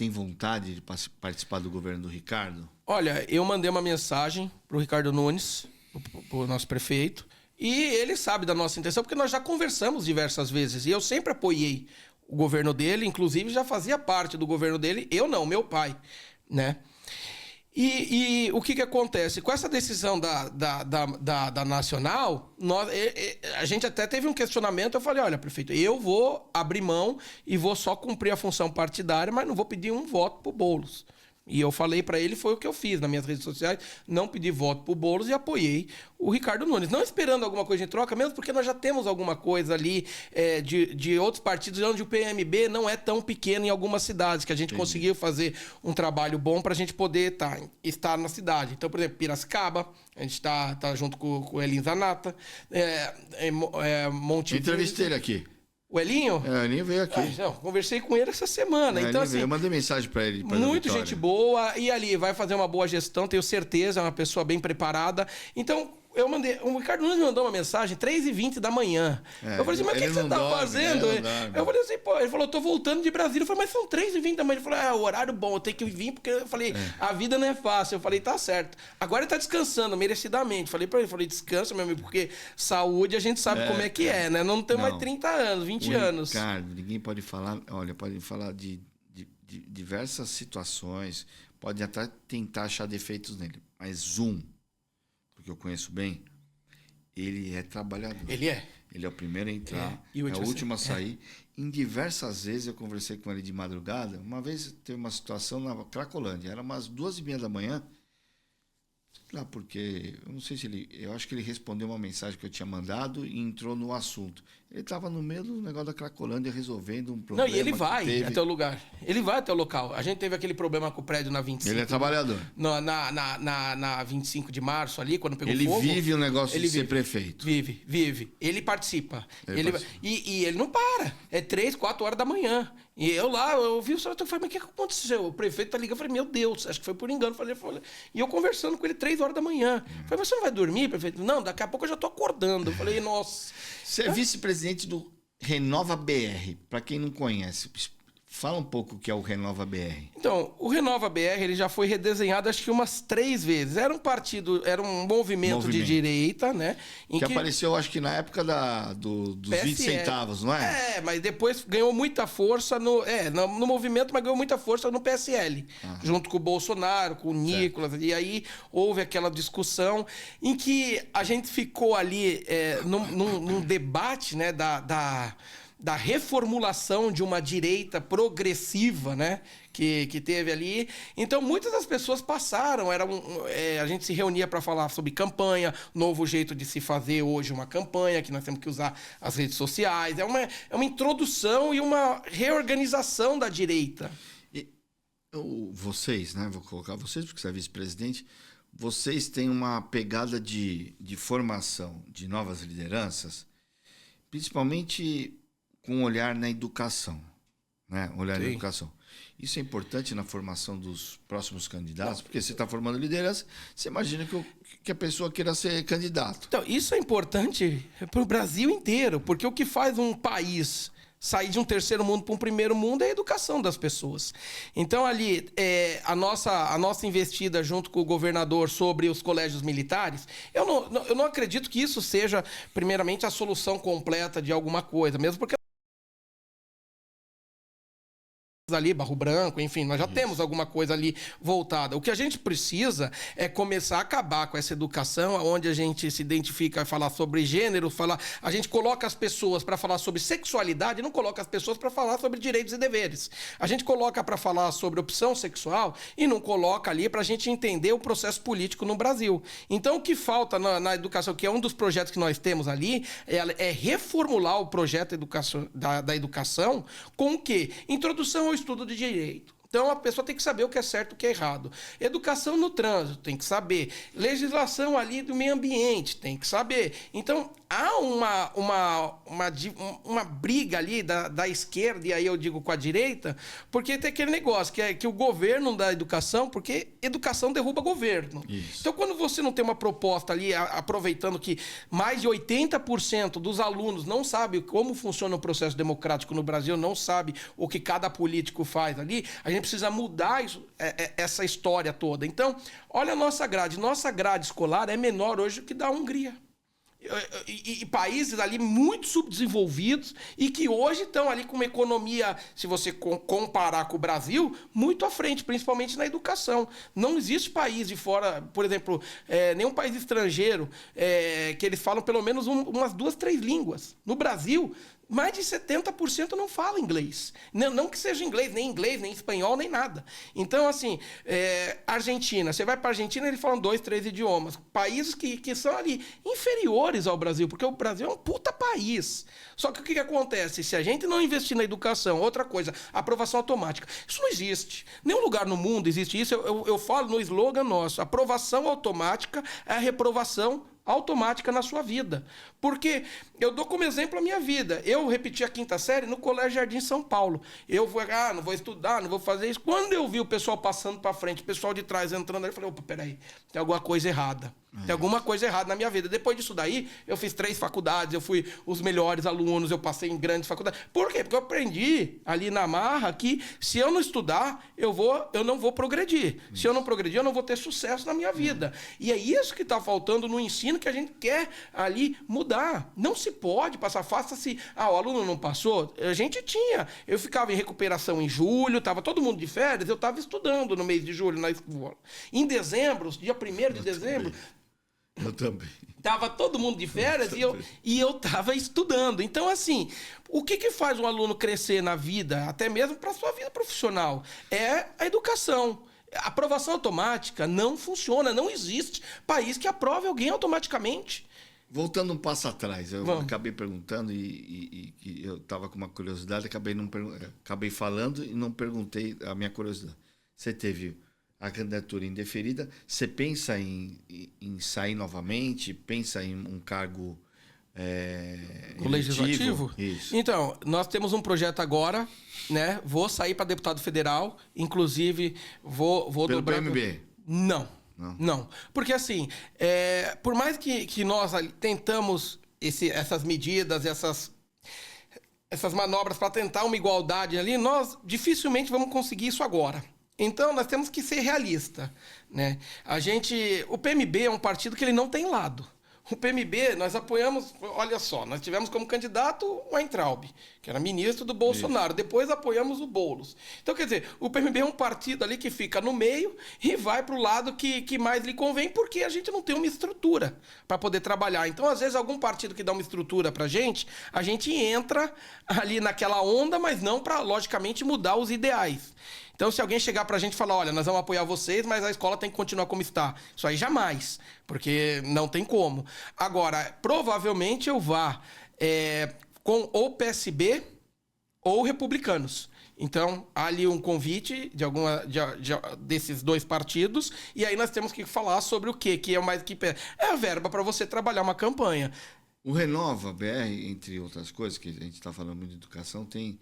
vontade de participar do governo do Ricardo? Olha, eu mandei uma mensagem para o Ricardo Nunes, o nosso prefeito, e ele sabe da nossa intenção, porque nós já conversamos diversas vezes. E eu sempre apoiei o governo dele, inclusive já fazia parte do governo dele. Eu não, meu pai, né? E o que acontece? Com essa decisão da Nacional, a gente até teve um questionamento. Eu falei, olha, prefeito, eu vou abrir mão e vou só cumprir a função partidária, mas não vou pedir um voto pro Boulos. E eu falei para ele, foi o que eu fiz nas minhas redes sociais, não pedi voto pro Boulos e apoiei o Ricardo Nunes. Não esperando alguma coisa em troca, mesmo porque nós já temos alguma coisa ali de outros partidos, onde o PMB não é tão pequeno em algumas cidades, que a gente conseguiu fazer um trabalho bom para a gente poder estar na cidade. Então, por exemplo, Piracicaba, a gente tá junto com o Elin Zanata, Monte... Entrevistei ele aqui. O Elinho? O Elinho veio aqui. Conversei com ele essa semana. Então, assim, eu mandei mensagem para ele. Muito gente boa. E ali, vai fazer uma boa gestão, tenho certeza. É uma pessoa bem preparada. Então, eu mandei... O Ricardo Nunes me mandou uma mensagem 3h20 da manhã. Eu falei assim, mas o que você tá fazendo? Eu falei assim, ele falou, tô voltando de Brasília. Eu falei, mas são 3h20 da manhã. Ele falou, horário bom, eu tenho que vir, porque eu falei, a vida não é fácil. Eu falei, tá certo. Agora ele tá descansando, merecidamente. Falei pra ele, descansa, meu amigo, porque saúde a gente sabe como é que é, né? Não tem mais 30 anos, 20 anos. Ricardo, ninguém pode falar, pode falar de diversas situações, pode até tentar achar defeitos nele, mas porque eu conheço bem, ele é trabalhador. Ele é. Ele é o primeiro a entrar, E é o último a sair. Em diversas vezes eu conversei com ele de madrugada. Uma vez teve uma situação na Cracolândia, era umas 2h30 da manhã. Lá porque, eu não sei se ele... Eu acho que ele respondeu uma mensagem que eu tinha mandado e entrou no assunto. Ele estava no meio do negócio da Cracolândia resolvendo um problema. Não, e ele vai até o lugar. Ele vai até o local. A gente teve aquele problema com o prédio na 25. Ele é trabalhador. Na 25 de março ali, quando pegou ele fogo. Ele vive o negócio de vive, ser prefeito. Vive. Ele participa. E ele não para. É 3, 4 horas da manhã. E eu vi o senhor, eu falei, mas o que aconteceu? O prefeito tá ligando, eu falei, meu Deus, acho que foi por engano. E eu conversando com ele 3 horas da manhã. Eu falei, mas você não vai dormir, prefeito? Não, daqui a pouco eu já tô acordando. Eu falei, nossa. Você é vice-presidente do Renova BR. Para quem não conhece, fala um pouco o que é o Renova BR. Então, o Renova BR ele já foi redesenhado acho que umas 3 vezes. Era um partido, era um movimento de direita, né? Que apareceu, acho que na época dos PSL. 20 centavos, não é? Mas depois ganhou muita força no movimento, mas ganhou muita força no PSL. Junto com o Bolsonaro, com o Nicolas. Certo. E aí houve aquela discussão em que a gente ficou ali num debate, né, da reformulação de uma direita progressiva, né? Que teve ali. Então, muitas das pessoas passaram. A gente se reunia para falar sobre campanha, novo jeito de se fazer hoje uma campanha, que nós temos que usar as redes sociais. É uma introdução e uma reorganização da direita. Vocês, né? Vou colocar vocês, porque você é vice-presidente. Vocês têm uma pegada de formação de novas lideranças, principalmente com um olhar na educação, né? Olhar na educação. Isso é importante na formação dos próximos candidatos, porque você está formando liderança, você imagina que a pessoa queira ser candidato. Então, isso é importante para o Brasil inteiro, porque o que faz um país sair de um terceiro mundo para um primeiro mundo é a educação das pessoas. Então, ali, a nossa investida junto com o governador sobre os colégios militares, eu não acredito que isso seja, primeiramente, a solução completa de alguma coisa, mesmo porque ali, Barro Branco, enfim, nós já temos alguma coisa ali voltada. O que a gente precisa é começar a acabar com essa educação onde a gente se identifica e falar sobre gênero, a gente coloca as pessoas para falar sobre sexualidade e não coloca as pessoas para falar sobre direitos e deveres. A gente coloca para falar sobre opção sexual e não coloca ali para a gente entender o processo político no Brasil. Então, o que falta na educação, que é um dos projetos que nós temos ali, é reformular o projeto da educação com o quê? Introdução ao estudo de direito. Então, a pessoa tem que saber o que é certo e o que é errado. Educação no trânsito, tem que saber. Legislação ali do meio ambiente, tem que saber. Então, há uma briga ali da esquerda, e aí eu digo com a direita, porque tem aquele negócio que o governo dá educação, porque educação derruba governo. Isso. Então, quando você não tem uma proposta ali, aproveitando que mais de 80% dos alunos não sabe como funciona o processo democrático no Brasil, não sabe o que cada político faz ali, a gente precisa mudar essa história toda. Então, olha a nossa grade. Nossa grade escolar é menor hoje do que da Hungria. E países ali muito subdesenvolvidos e que hoje estão ali com uma economia, se você comparar com o Brasil, muito à frente, principalmente na educação. Não existe país de fora, por exemplo, nenhum país estrangeiro que eles falam pelo menos umas 2, 3 línguas. No Brasil, mais de 70% não fala inglês. Não que seja inglês, nem espanhol, nem nada. Então, assim, Argentina, você vai para a Argentina, eles falam 2, 3 idiomas. Países que são ali inferiores ao Brasil, porque o Brasil é um puta país. Só que o que acontece? Se a gente não investir na educação, outra coisa, aprovação automática. Isso não existe. Nenhum lugar no mundo existe isso. Eu falo no slogan nosso, aprovação automática é a reprovação automática na sua vida. Porque eu dou como exemplo a minha vida. Eu repeti a 5ª série no Colégio Jardim São Paulo. Eu fui, não vou estudar, não vou fazer isso. Quando eu vi o pessoal passando para frente, o pessoal de trás entrando ali, eu falei, opa, peraí, tem alguma coisa errada. Tem alguma coisa errada na minha vida. Depois disso daí, eu fiz 3 faculdades, eu fui os melhores alunos, eu passei em grandes faculdades. Por quê? Porque eu aprendi ali na marra que se eu não estudar, eu não vou progredir. Isso. Se eu não progredir, eu não vou ter sucesso na minha vida. E é isso que está faltando no ensino que a gente quer ali mudar. Não se pode passar, faça-se... o aluno não passou? A gente tinha. Eu ficava em recuperação em julho, estava todo mundo de férias, eu estava estudando no mês de julho na escola. Em dezembro, dia 1º de dezembro... Eu também. Tava todo mundo de férias e eu tava estudando. Então, assim, o que faz um aluno crescer na vida, até mesmo para sua vida profissional? É a educação. A aprovação automática não funciona, não existe país que aprove alguém automaticamente. Voltando um passo atrás, eu acabei perguntando e eu estava com uma curiosidade, acabei falando e não perguntei a minha curiosidade. Você teve a candidatura indeferida, você pensa em sair novamente? Pensa em um cargo o legislativo? Isso. Então, nós temos um projeto agora, né? Vou sair para deputado federal, inclusive vou Pelo dobrar... PMB? Não. Porque assim, por mais que nós tentamos essas medidas, essas manobras para tentar uma igualdade ali, nós dificilmente vamos conseguir isso agora. Então, nós temos que ser realista, né? O PMB é um partido que ele não tem lado. O PMB, nós apoiamos, olha só, nós tivemos como candidato o Weintraub, que era ministro do Bolsonaro. Isso. Depois apoiamos o Boulos. Então, quer dizer, o PMB é um partido ali que fica no meio e vai para o lado que mais lhe convém, porque a gente não tem uma estrutura para poder trabalhar. Então, às vezes, algum partido que dá uma estrutura para a gente entra ali naquela onda, mas não para, logicamente, mudar os ideais. Então, se alguém chegar pra gente e falar, olha, nós vamos apoiar vocês, mas a escola tem que continuar como está. Isso aí jamais, porque não tem como. Agora, provavelmente eu vá com ou PSB ou republicanos. Então, há ali um convite desses dois partidos, e aí nós temos que falar sobre o quê? Que é mais que é a verba para você trabalhar uma campanha. O Renova BR, entre outras coisas, que a gente está falando muito de educação, tem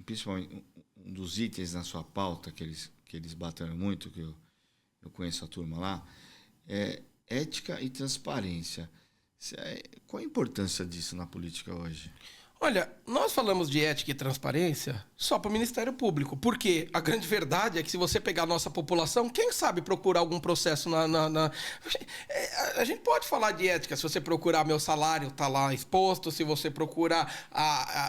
principalmente um dos itens na sua pauta que eles bateram muito, que eu conheço a turma lá, é ética e transparência. Qual a importância disso na política hoje? Olha, nós falamos de ética e transparência só para o Ministério Público, porque a grande verdade é que se você pegar a nossa população, quem sabe procurar algum processo A gente pode falar de ética, se você procurar meu salário, tá lá exposto, se você procurar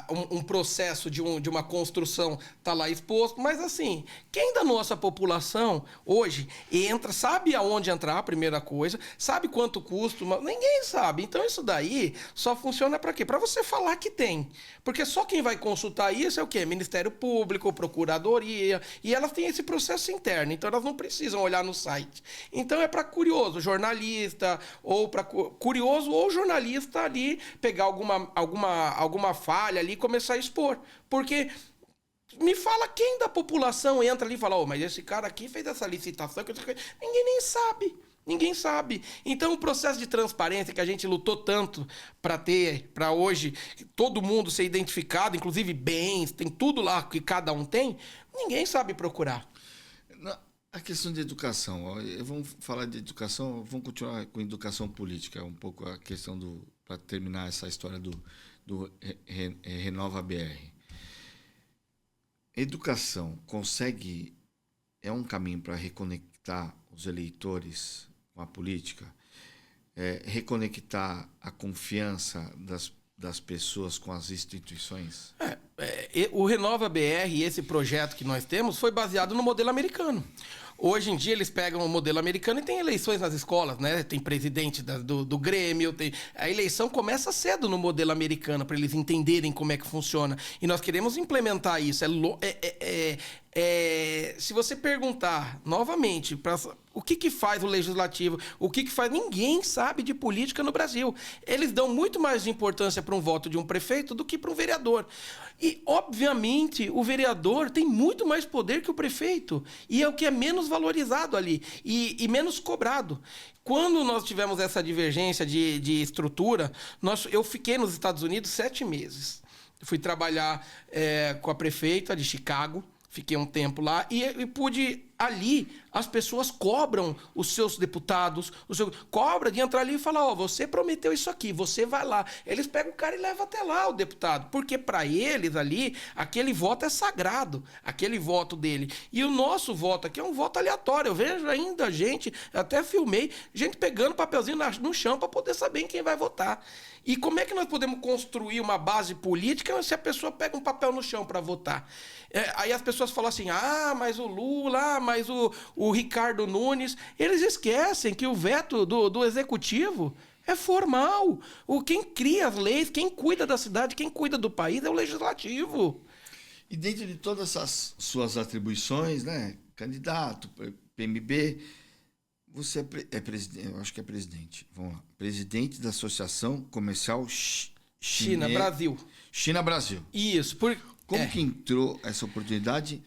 um processo de uma construção, tá lá exposto, mas assim, quem da nossa população hoje entra, sabe aonde entrar, a primeira coisa, sabe quanto custa, ninguém sabe. Então isso daí só funciona para quê? Para você falar que tem. Porque só quem vai consultar isso é o quê? Ministério Público, Procuradoria, e elas têm esse processo interno, então elas não precisam olhar no site. Então é para curioso, jornalista, ou para curioso ou jornalista ali pegar alguma falha ali e começar a expor. Porque me fala quem da população entra ali e fala, mas esse cara aqui fez essa licitação, ninguém nem sabe. Ninguém sabe. Então, o processo de transparência que a gente lutou tanto para ter, para hoje, todo mundo ser identificado, inclusive bens, tem tudo lá que cada um tem, ninguém sabe procurar. A questão de educação, vamos falar de educação, vamos continuar com educação política, um pouco a questão para terminar essa história do Renova BR. Educação é um caminho para reconectar os eleitores com a política, reconectar a confiança das pessoas com as instituições? O Renova BR, esse projeto que nós temos, foi baseado no modelo americano. Hoje em dia eles pegam o modelo americano e tem eleições nas escolas, né? Tem presidente do Grêmio, a eleição começa cedo no modelo americano para eles entenderem como é que funciona. E nós queremos implementar isso. Se você perguntar novamente o que faz o legislativo, o que faz... Ninguém sabe de política no Brasil. Eles dão muito mais importância para um voto de um prefeito do que para um vereador. E, obviamente, o vereador tem muito mais poder que o prefeito. E é o que é menos valorizado ali e menos cobrado. Quando nós tivemos essa divergência de estrutura, eu fiquei nos Estados Unidos 7 meses. Fui trabalhar com a prefeita de Chicago. Fiquei um tempo lá e pude... Ali, as pessoas cobram os seus deputados, cobra de entrar ali e falar, você prometeu isso aqui, você vai lá. Eles pegam o cara e levam até lá o deputado, porque para eles ali, aquele voto é sagrado, aquele voto dele. E o nosso voto aqui é um voto aleatório. Eu vejo ainda gente, até filmei, gente pegando papelzinho no chão para poder saber em quem vai votar. E como é que nós podemos construir uma base política se a pessoa pega um papel no chão para votar? Aí as pessoas falam assim, mas o Lula, mas o Ricardo Nunes... Eles esquecem que o veto do executivo é formal. Quem cria as leis, quem cuida da cidade, quem cuida do país é o legislativo. E dentro de todas essas suas atribuições, né, candidato, PMB, você é presidente, eu acho que é presidente. Vamos lá. Presidente da Associação Comercial China-Brasil. China-Brasil. Isso. Como que entrou essa oportunidade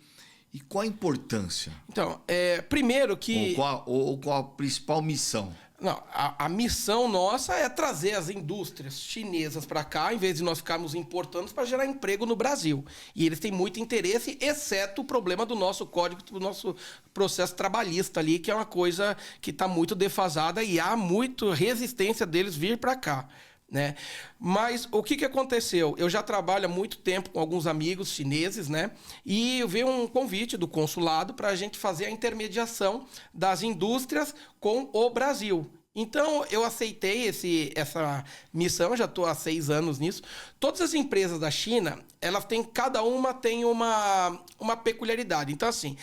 e qual a importância? Então, primeiro que... Ou qual a principal missão? Não, a missão nossa é trazer as indústrias chinesas para cá, em vez de nós ficarmos importando, para gerar emprego no Brasil. E eles têm muito interesse, exceto o problema do nosso código, do nosso processo trabalhista ali, que é uma coisa que está muito defasada e há muita resistência deles vir para cá, né? Mas o que aconteceu? Eu já trabalho há muito tempo com alguns amigos chineses, né? E veio um convite do consulado para a gente fazer a intermediação das indústrias com o Brasil. Então, eu aceitei essa missão, já estou há 6 anos nisso. Todas as empresas da China, elas têm, cada uma tem uma peculiaridade. Então, assim,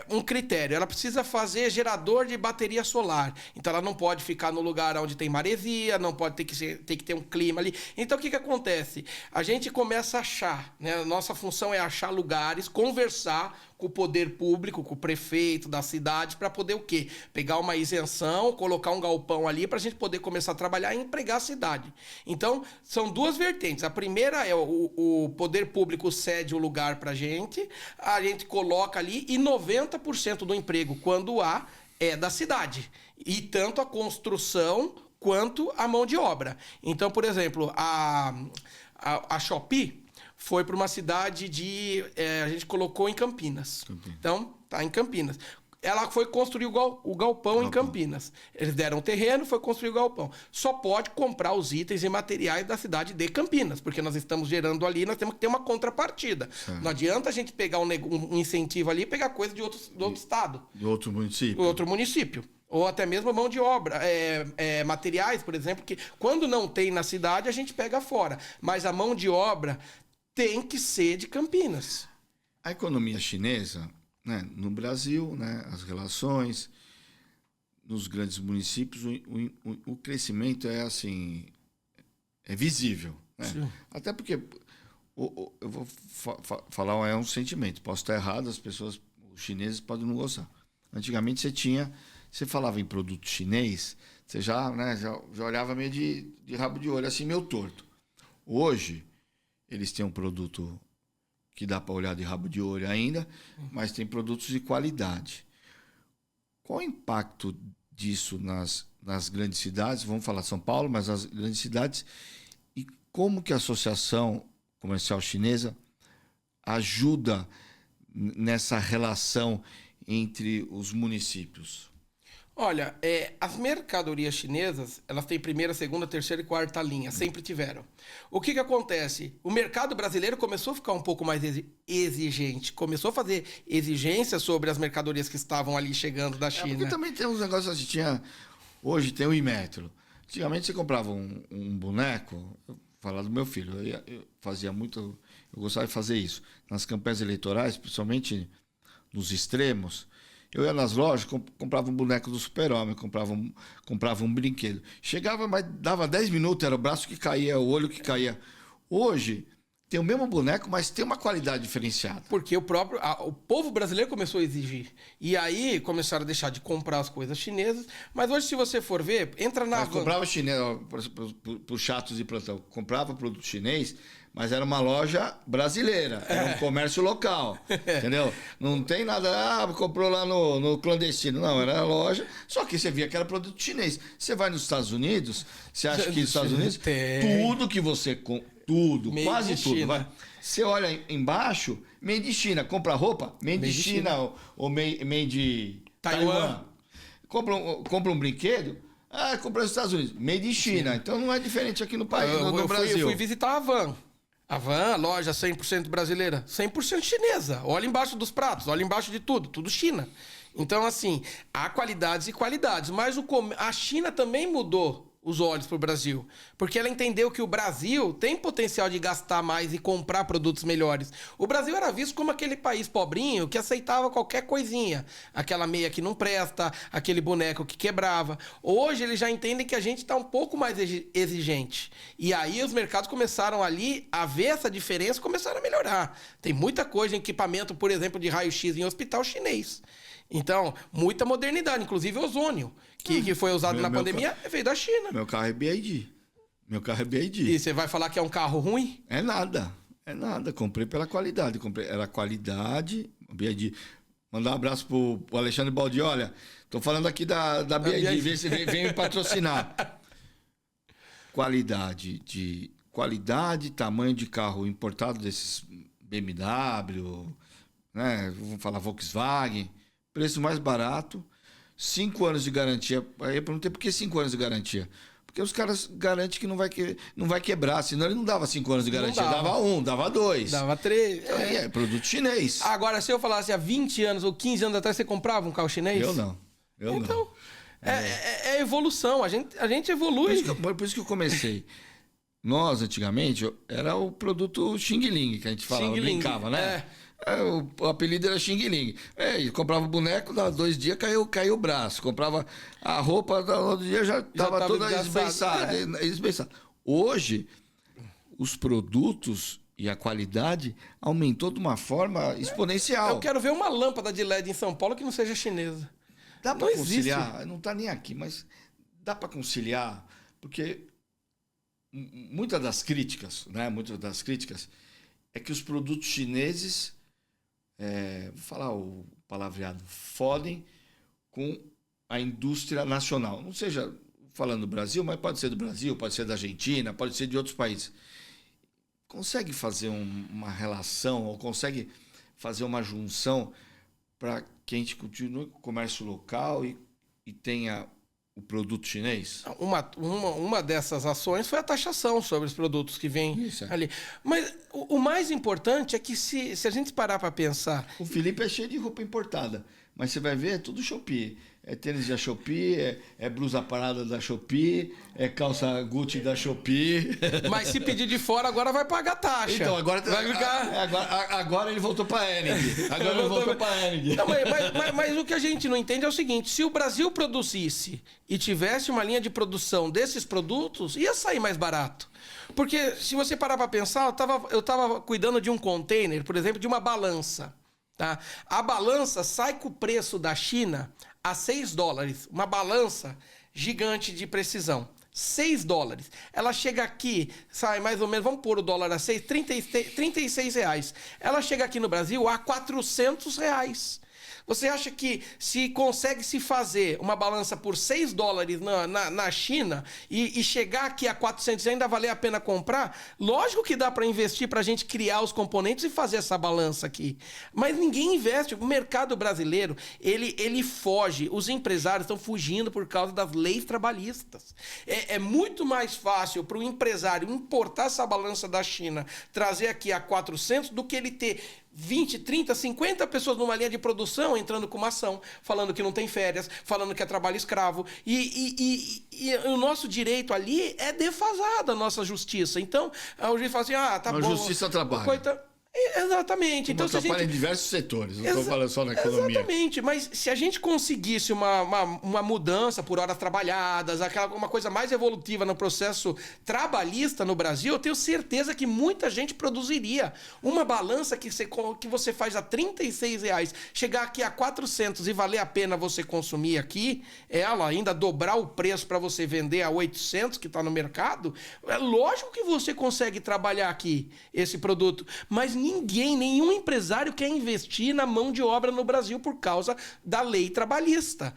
um critério. Ela precisa fazer gerador de bateria solar. Então, ela não pode ficar no lugar onde tem maresia, não pode ter que ter um clima ali. Então, o que acontece? A gente começa a achar, né? Nossa função é achar lugares, conversar com o poder público, com o prefeito da cidade, para poder o quê? Pegar uma isenção, colocar um galpão ali para a gente poder começar a trabalhar e empregar a cidade. Então, são 2 vertentes. A primeira é o poder público cede o lugar para a gente coloca ali e 90% do emprego, quando há, é da cidade. E tanto a construção quanto a mão de obra. Então, por exemplo, a Shopee foi para uma cidade a gente colocou em Campinas. Então, tá em Campinas. Ela foi construir o galpão em Campinas. Eles deram o terreno, foi construir o galpão. Só pode comprar os itens e materiais da cidade de Campinas, porque nós estamos gerando ali, nós temos que ter uma contrapartida. Não adianta a gente pegar um incentivo ali e pegar coisa de outro estado. De outro município. Outro município. Ou até mesmo mão de obra, materiais, por exemplo, que quando não tem na cidade, a gente pega fora. Mas a mão de obra tem que ser de Campinas. A economia chinesa, né, no Brasil, né, as relações nos grandes municípios, o crescimento é assim, é visível, né? Até porque eu vou falar um sentimento, posso estar errado, os chineses podem não gostar. Antigamente você falava em produto chinês, você já olhava meio de rabo de olho, assim, meio torto. Hoje eles têm um produto que dá para olhar de rabo de olho ainda, mas tem produtos de qualidade. Qual o impacto disso nas grandes cidades? Vamos falar São Paulo, mas nas grandes cidades. E como que a Associação Comercial Chinesa ajuda nessa relação entre os municípios? Olha, as mercadorias chinesas, elas têm primeira, segunda, terceira e quarta linha, sempre tiveram. O que acontece? O mercado brasileiro começou a ficar um pouco mais exigente, começou a fazer exigências sobre as mercadorias que estavam ali chegando da China. Porque também tem uns negócios assim, hoje tem o Imetro. Antigamente você comprava um boneco, eu vou falar do meu filho, eu fazia muito, eu gostava de fazer isso. Nas campanhas eleitorais, principalmente nos extremos, eu ia nas lojas, comprava um boneco do Super-Homem, comprava um brinquedo. Chegava, mas dava 10 minutos, era o braço que caía, o olho que caía. Hoje, tem o mesmo boneco, mas tem uma qualidade diferenciada. Porque o povo brasileiro começou a exigir. E aí, começaram a deixar de comprar as coisas chinesas. Mas hoje, se você for ver, entra na... Mas comprava chinês, para os chatos de plantão, comprava produto chinês, mas era uma loja brasileira, era um comércio local, entendeu? Não tem nada, comprou lá no clandestino, não, era loja, só que você via que era produto chinês. Você vai nos Estados Unidos, você acha que nos Estados Unidos, tudo que você tudo, made quase tudo, vai. Você olha embaixo, made in China, compra roupa, made in China ou made Taiwan. Compra um brinquedo, compra nos Estados Unidos, made in China. Então não é diferente aqui no país, no Brasil. Eu fui visitar a Havan. A loja 100% brasileira, 100% chinesa. Olha embaixo dos pratos, olha embaixo de tudo China. Então, assim, há qualidades e qualidades, mas a China também mudou os olhos para o Brasil. Porque ela entendeu que o Brasil tem potencial de gastar mais e comprar produtos melhores. O Brasil era visto como aquele país pobrinho que aceitava qualquer coisinha. Aquela meia que não presta, aquele boneco que quebrava. Hoje eles já entendem que a gente está um pouco mais exigente. E aí os mercados começaram ali a ver essa diferença e começaram a melhorar. Tem muita coisa, equipamento, por exemplo, de raio-x em hospital chinês. Então, muita modernidade, inclusive ozônio, que foi usado na pandemia, veio da China. Meu carro é BYD. E você vai falar que é um carro ruim? É nada. Comprei pela qualidade. Era qualidade, BYD. Mandar um abraço pro Alexandre Baldi. Olha, tô falando aqui da BYD, vê se vem me patrocinar. Qualidade, tamanho de carro importado desses BMW, né? Vamos falar Volkswagen. Preço mais barato, 5 anos de garantia. Aí eu perguntei por que 5 anos de garantia? Porque os caras garantem que não vai quebrar, senão ele não dava 5 anos de garantia. Dava 1, dava 2. Dava 3. Então, é produto chinês. Agora, se eu falasse há 20 anos ou 15 anos atrás, você comprava um carro chinês? Eu não. Então, é evolução. A gente evolui. Por isso que eu comecei. Nós, antigamente, era o produto Xing Ling, que a gente falava, brincava, né? O apelido era Xing Ling. Comprava o boneco, dava 2 dias, caiu o braço. Comprava a roupa, no outro dia já estava toda esbeiçada. Hoje, os produtos e a qualidade aumentou de uma forma exponencial. Eu quero ver uma lâmpada de LED em São Paulo que não seja chinesa. Dá para conciliar? Não está nem aqui, mas dá para conciliar, porque muitas das críticas é que os produtos chineses, vou falar o palavreado, fodem com a indústria nacional. Não seja falando do Brasil, mas pode ser do Brasil, pode ser da Argentina, pode ser de outros países. Consegue fazer uma relação, ou consegue fazer uma junção para que a gente continue com o comércio local e tenha o produto chinês? Uma dessas ações foi a taxação sobre os produtos que vêm ali. Mas o mais importante é que se a gente parar para pensar... O Felipe é cheio de roupa importada, mas você vai ver, é tudo Shopee. É tênis da Shopee, é blusa parada da Shopee, é calça Gucci da Shopee. Mas se pedir de fora, agora vai pagar taxa. Então, agora ele voltou para a Hennig. Mas o que a gente não entende é o seguinte: se o Brasil produzisse e tivesse uma linha de produção desses produtos, ia sair mais barato. Porque se você parar para pensar, eu estava cuidando de um container, por exemplo, de uma balança. Tá? A balança sai com o preço da China a $6. Uma balança gigante de precisão. $6. Ela chega aqui, sai mais ou menos, vamos pôr o dólar a 6, R$36. Ela chega aqui no Brasil a R$400. Você acha que se consegue se fazer uma balança por $6 na China e chegar aqui a 400 ainda valer a pena comprar? Lógico que dá para investir para a gente criar os componentes e fazer essa balança aqui. Mas ninguém investe. O mercado brasileiro, ele foge. Os empresários estão fugindo por causa das leis trabalhistas. É muito mais fácil para o empresário importar essa balança da China, trazer aqui a 400, do que ele ter 20, 30, 50 pessoas numa linha de produção entrando com uma ação, falando que não tem férias, falando que é trabalho escravo. E o nosso direito ali é defasado, a nossa justiça. Então, o juiz fala assim, tá bom. A justiça trabalha. Exatamente. Então, em diversos setores, não estou falando só na economia. Exatamente, mas se a gente conseguisse uma mudança por horas trabalhadas, uma coisa mais evolutiva no processo trabalhista no Brasil, eu tenho certeza que muita gente produziria. Uma balança que você faz a R$36, chegar aqui a 400 e valer a pena você consumir aqui, ela ainda dobrar o preço para você vender a 800 que está no mercado, é lógico que você consegue trabalhar aqui esse produto, mas nenhum empresário quer investir na mão de obra no Brasil por causa da lei trabalhista.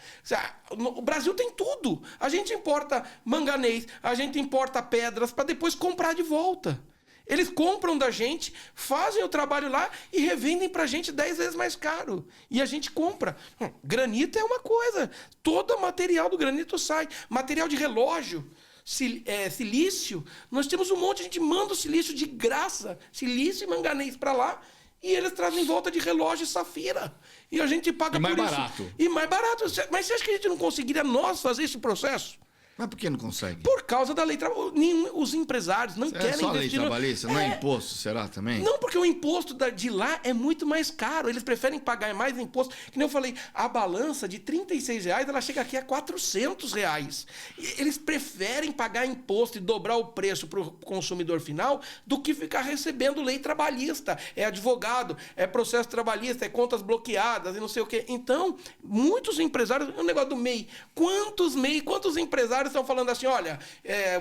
O Brasil tem tudo. A gente importa manganês, a gente importa pedras para depois comprar de volta. Eles compram da gente, fazem o trabalho lá e revendem pra gente 10 vezes mais caro. E a gente compra. Granito é uma coisa. Todo o material do granito sai. Material de relógio. Silício, nós temos um monte, a gente manda o silício de graça, silício e manganês para lá, e eles trazem em volta de relógio e safira. E a gente paga por isso. E mais barato. Mas você acha que a gente não conseguiria nós fazer esse processo? Mas por que não consegue? Por causa da lei trabalhista. Os empresários não querem só investir... lei trabalhista, não é imposto, será também? Não, porque o imposto de lá é muito mais caro. Eles preferem pagar mais imposto. Que nem eu falei, a balança de R$36, ela chega aqui a R$400. Eles preferem pagar imposto e dobrar o preço para o consumidor final do que ficar recebendo lei trabalhista. É advogado, é processo trabalhista, é contas bloqueadas e não sei o quê. Então, muitos empresários... O negócio do MEI. Quantos empresários estão falando assim, olha,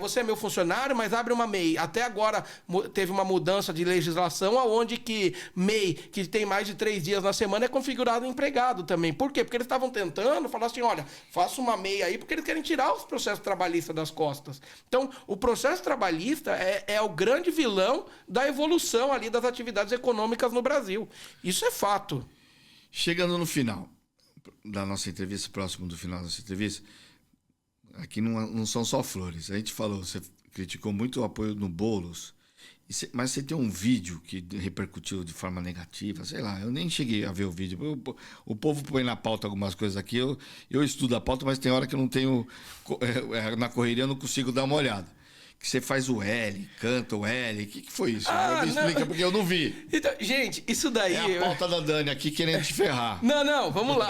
você é meu funcionário, mas abre uma MEI. Até agora teve uma mudança de legislação onde que MEI, que tem mais de 3 dias na semana, é configurado empregado também. Por quê? Porque eles estavam tentando falar assim, olha, faça uma MEI aí, porque eles querem tirar os processos trabalhistas das costas. Então, o processo trabalhista é o grande vilão da evolução ali das atividades econômicas no Brasil. Isso é fato. Chegando no final da nossa entrevista, próximo do final da nossa entrevista, aqui não são só flores. A gente falou, você criticou muito o apoio no Boulos, mas você tem um vídeo que repercutiu de forma negativa, sei lá, eu nem cheguei a ver o vídeo. O povo põe na pauta algumas coisas aqui, eu estudo a pauta, mas tem hora que eu não tenho... na correria eu não consigo dar uma olhada. Que você faz o L, canta o L. O que foi isso? Me explica, porque eu não vi. Então, gente, isso daí... É a pauta da Dani aqui querendo te ferrar. Não, vamos lá.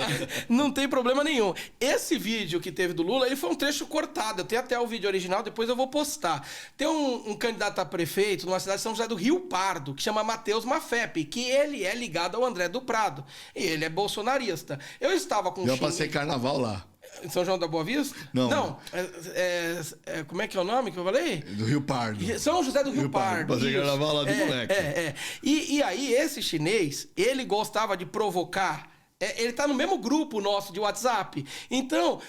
Não tem problema nenhum. Esse vídeo que teve do Lula, ele foi um trecho cortado. Eu tenho até o vídeo original, depois eu vou postar. Tem um candidato a prefeito numa cidade de São José do Rio Pardo, que chama Matheus Mafepe, que ele é ligado ao André do Prado. E ele é bolsonarista. Eu estava com... Eu passei carnaval lá. Em São João da Boa Vista? Não. Como é que é o nome que eu falei? Do Rio Pardo. São José do Rio Pardo. Passei carnaval lá de moleque. E aí, esse chinês, ele gostava de provocar. Ele tá no mesmo grupo nosso de WhatsApp. Então,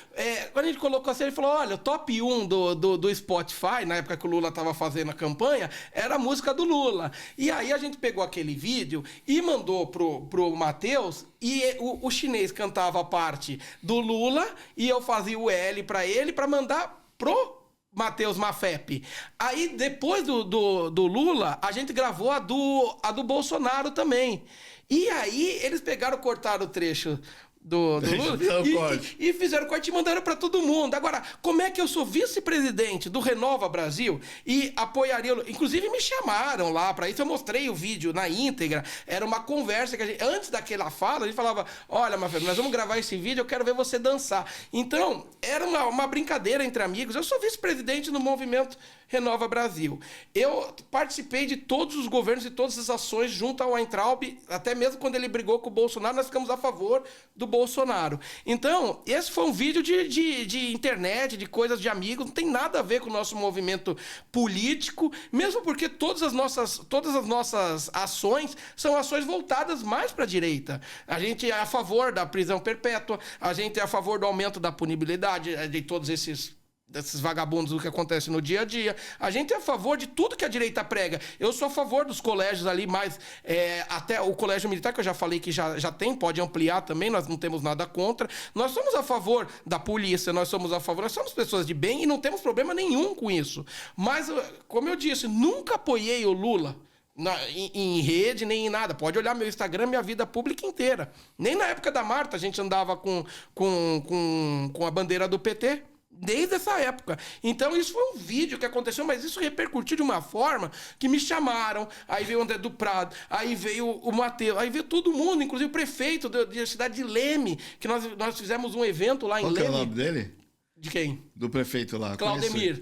quando a gente colocou assim, ele falou, olha, o top 1 do Spotify, na época que o Lula tava fazendo a campanha, era a música do Lula. E aí a gente pegou aquele vídeo e mandou pro Matheus, e o chinês cantava a parte do Lula, e eu fazia o L pra ele, pra mandar pro Matheus Mafepe. Aí, depois do Lula, a gente gravou a do Bolsonaro também. E aí, eles cortaram o trecho do Lula e fizeram corte e mandaram para todo mundo. Agora, como é que eu sou vice-presidente do Renova Brasil e apoiaria... Inclusive, me chamaram lá para isso. Eu mostrei o vídeo na íntegra. Era uma conversa que a gente... Antes daquela fala, a gente falava, olha, Mafepe, nós vamos gravar esse vídeo, eu quero ver você dançar. Então, era uma brincadeira entre amigos. Eu sou vice-presidente no movimento Renova Brasil. Eu participei de todos os governos e todas as ações junto ao Weintraub, até mesmo quando ele brigou com o Bolsonaro, nós ficamos a favor do Bolsonaro. Então, esse foi um vídeo de internet, de coisas de amigos, não tem nada a ver com o nosso movimento político, mesmo porque todas as nossas ações são ações voltadas mais para a direita. A gente é a favor da prisão perpétua, a gente é a favor do aumento da punibilidade de todos desses vagabundos do que acontece no dia a dia. A gente é a favor de tudo que a direita prega. Eu sou a favor dos colégios ali, mas até o colégio militar, que eu já falei que já tem, pode ampliar também, nós não temos nada contra. Nós somos a favor da polícia, nós somos pessoas de bem e não temos problema nenhum com isso. Mas, como eu disse, nunca apoiei o Lula em rede, nem em nada. Pode olhar meu Instagram, minha vida pública inteira. Nem na época da Marta a gente andava com a bandeira do PT. Desde essa época. Então, isso foi um vídeo que aconteceu, mas isso repercutiu de uma forma que me chamaram. Aí veio o André do Prado, aí veio o Matheus, aí veio todo mundo, inclusive o prefeito da cidade de Leme, que nós fizemos um evento lá em Leme. Qual é o nome dele? De quem? Do prefeito lá. Claudemir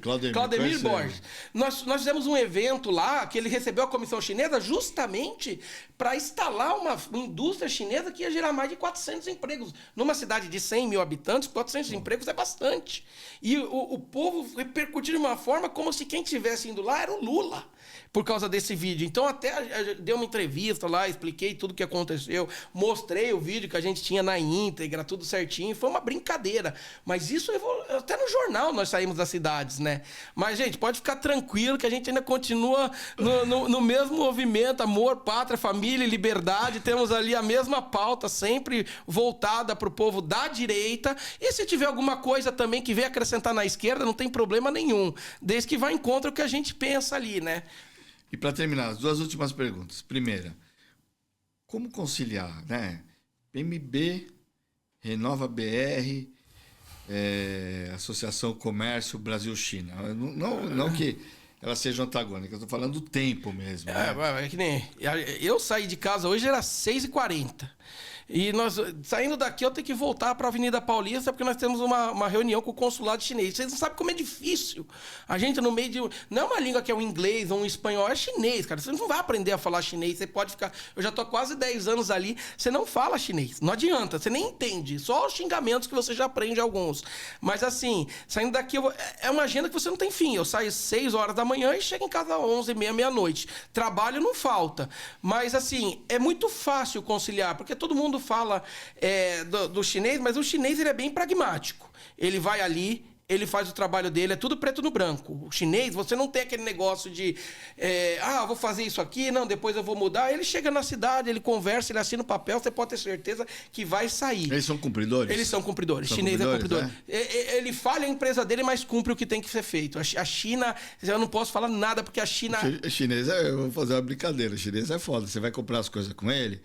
Borges. Nós fizemos um evento lá que ele recebeu a comissão chinesa justamente para instalar uma indústria chinesa que ia gerar mais de 400 empregos. Numa cidade de 100 mil habitantes, 400 empregos é bastante. E o povo repercutiu de uma forma como se quem estivesse indo lá era o Lula, por causa desse vídeo. Então, até dei uma entrevista lá, expliquei tudo o que aconteceu, mostrei o vídeo que a gente tinha na íntegra, tudo certinho. Foi uma brincadeira. Mas isso até no jornal nós saímos das cidades, né? Mas, gente, pode ficar tranquilo que a gente ainda continua no mesmo movimento, amor, pátria, família e liberdade. Temos ali a mesma pauta, sempre voltada para o povo da direita. E se tiver alguma coisa também que venha acrescentar na esquerda, não tem problema nenhum. Desde que vá em contra o que a gente pensa ali, né? E para terminar, as 2 últimas perguntas. Primeira, como conciliar, né? PMB, Renova BR, Associação Comércio Brasil-China. Não que elas sejam antagônicas, eu tô falando do tempo mesmo. Né? É que nem... Eu saí de casa hoje, era 6h40. E nós, saindo daqui, eu tenho que voltar para a Avenida Paulista, porque nós temos uma reunião com o consulado chinês. Vocês não sabem como é difícil. A gente, no meio de... Não é uma língua que é um inglês ou um espanhol, é chinês, cara. Você não vai aprender a falar chinês. Você pode ficar... Eu já estou há quase 10 anos ali, você não fala chinês. Não adianta, você nem entende. Só os xingamentos que você já aprende alguns. Mas, assim, saindo daqui, é uma agenda que você não tem fim. Eu saio às 6 horas da manhã e chego em casa às 11h30, meia-noite. Trabalho não falta. Mas, assim, é muito fácil conciliar, porque todo mundo fala do chinês, mas o chinês ele é bem pragmático. Ele vai ali, ele faz o trabalho dele, é tudo preto no branco. O chinês, você não tem aquele negócio de vou fazer isso aqui, não, depois eu vou mudar. Ele chega na cidade, ele conversa, ele assina o papel, você pode ter certeza que vai sair. Eles são cumpridores? Eles são cumpridores. Chinês é cumpridor. Ele falha a empresa dele, mas cumpre o que tem que ser feito. A China, eu não posso falar nada, porque a China... O chinês, eu vou fazer uma brincadeira, o chinês é foda. Você vai comprar as coisas com ele...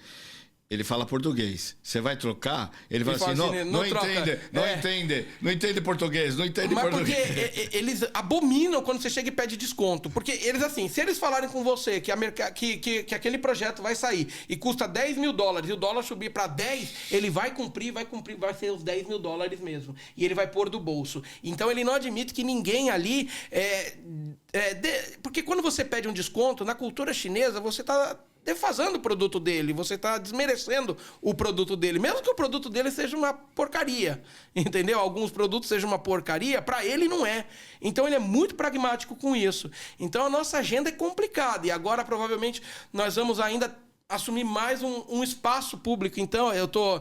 Ele fala português. Você vai trocar, ele fala assim, não entende português, não entende português. Porque eles abominam quando você chega e pede desconto. Porque eles, assim, se eles falarem com você que aquele projeto vai sair e custa $10 mil e o dólar subir para 10, ele vai cumprir, vai ser os $10 mil mesmo. E ele vai pôr do bolso. Então ele não admite que ninguém ali... Porque quando você pede um desconto, na cultura chinesa, você está defasando o produto dele, você está desmerecendo o produto dele, mesmo que o produto dele seja uma porcaria, entendeu? Alguns produtos sejam uma porcaria, para ele não é. Então ele é muito pragmático com isso. Então a nossa agenda é complicada e agora provavelmente nós vamos ainda assumir mais um espaço público. Então eu tô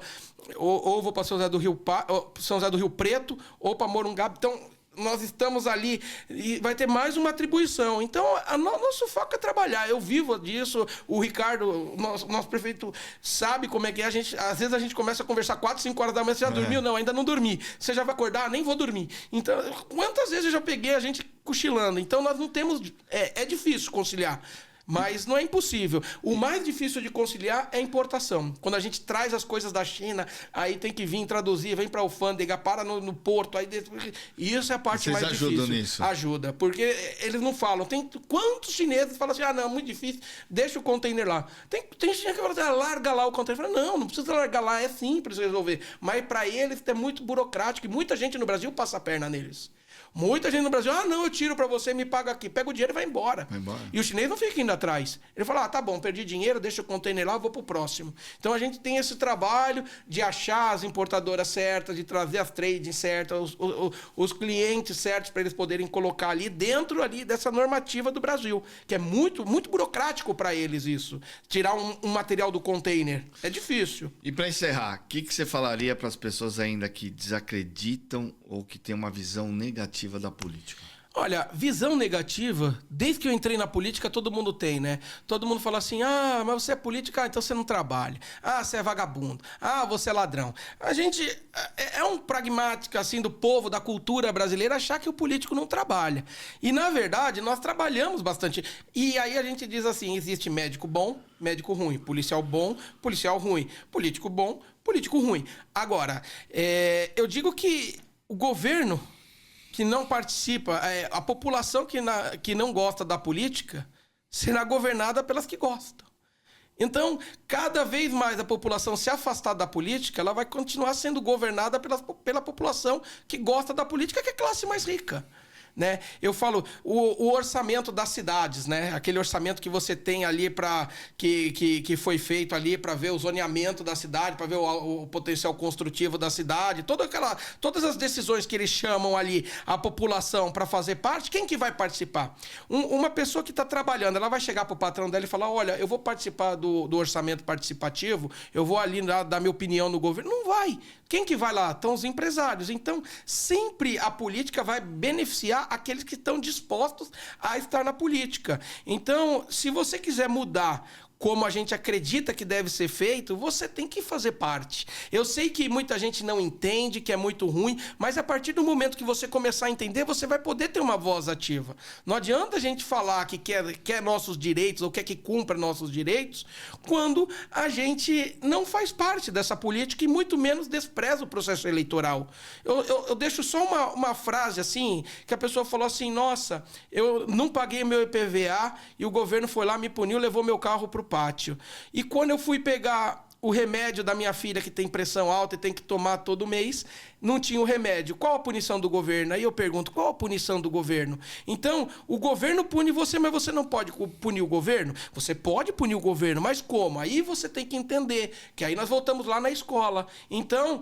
ou vou para São José do Rio Preto ou para Morungaba. Então nós estamos ali e vai ter mais uma atribuição. Então, nosso foco é trabalhar. Eu vivo disso. O Ricardo, nosso prefeito, sabe como é que é. Às vezes a gente começa a conversar 4, 5 horas da manhã. Você já dormiu? Não, ainda não dormi. Você já vai acordar? Nem vou dormir. Então, quantas vezes eu já peguei a gente cochilando? Então, nós não temos... É difícil conciliar. Mas não é impossível. O mais difícil de conciliar é a importação. Quando a gente traz as coisas da China, aí tem que vir traduzir, vem para a alfândega, para no porto. Isso é a parte mais difícil. Vocês ajudam nisso? Ajuda, porque eles não falam. Tem quantos chineses falam assim, não, muito difícil, deixa o container lá. Tem chinês que fala assim, larga lá o container. Fala, não precisa largar lá, é simples resolver. Mas para eles é muito burocrático e muita gente no Brasil passa a perna neles. Muita gente no Brasil, não, eu tiro pra você, me paga aqui. Pega o dinheiro e vai embora. E o chinês não fica indo atrás. Ele fala, tá bom, perdi dinheiro, deixa o container lá, eu vou pro próximo. Então a gente tem esse trabalho de achar as importadoras certas, de trazer as trades certas, os clientes certos para eles poderem colocar ali dentro ali dessa normativa do Brasil, que é muito, muito burocrático para eles isso. Tirar um material do container. É difícil. E para encerrar, o que você falaria para as pessoas ainda que desacreditam ou que têm uma visão negativa da política? Olha, visão negativa, desde que eu entrei na política, todo mundo tem, né? Todo mundo fala assim, mas você é política, então você não trabalha. Você é vagabundo. Você é ladrão. A gente é um pragmático, assim, do povo, da cultura brasileira, achar que o político não trabalha. E, na verdade, nós trabalhamos bastante. E aí a gente diz assim, existe médico bom, médico ruim. Policial bom, policial ruim. Político bom, político ruim. Agora, eu digo que o governo que não participa, a população que não gosta da política será governada pelas que gostam. Então, cada vez mais a população se afastar da política, ela vai continuar sendo governada pela população que gosta da política, que é a classe mais rica. Né? Eu falo o orçamento das cidades, né? Aquele orçamento que você tem ali que foi feito ali para ver o zoneamento da cidade, para ver o potencial construtivo da cidade, todas as decisões que eles chamam ali a população para fazer parte. Quem que vai participar? Uma pessoa que está trabalhando, ela vai chegar para o patrão dela e falar, olha, eu vou participar do orçamento participativo, eu vou ali dar minha opinião no governo. Não vai. Quem que vai lá? Estão os empresários. Então, sempre a política vai beneficiar aqueles que estão dispostos a estar na política. Então, se você quiser mudar como a gente acredita que deve ser feito, você tem que fazer parte. Eu sei que muita gente não entende, que é muito ruim, mas a partir do momento que você começar a entender, você vai poder ter uma voz ativa. Não adianta a gente falar que quer nossos direitos ou quer que cumpra nossos direitos quando a gente não faz parte dessa política e muito menos despreza o processo eleitoral. Eu deixo só uma frase assim, que a pessoa falou assim, nossa, eu não paguei meu IPVA e o governo foi lá, me puniu, levou meu carro para o pátio. E quando eu fui pegar o remédio da minha filha que tem pressão alta e tem que tomar todo mês, não tinha o remédio. Qual a punição do governo? Aí eu pergunto, qual a punição do governo? Então, o governo pune você, mas você não pode punir o governo? Você pode punir o governo, mas como? Aí você tem que entender, que aí nós voltamos lá na escola. Então,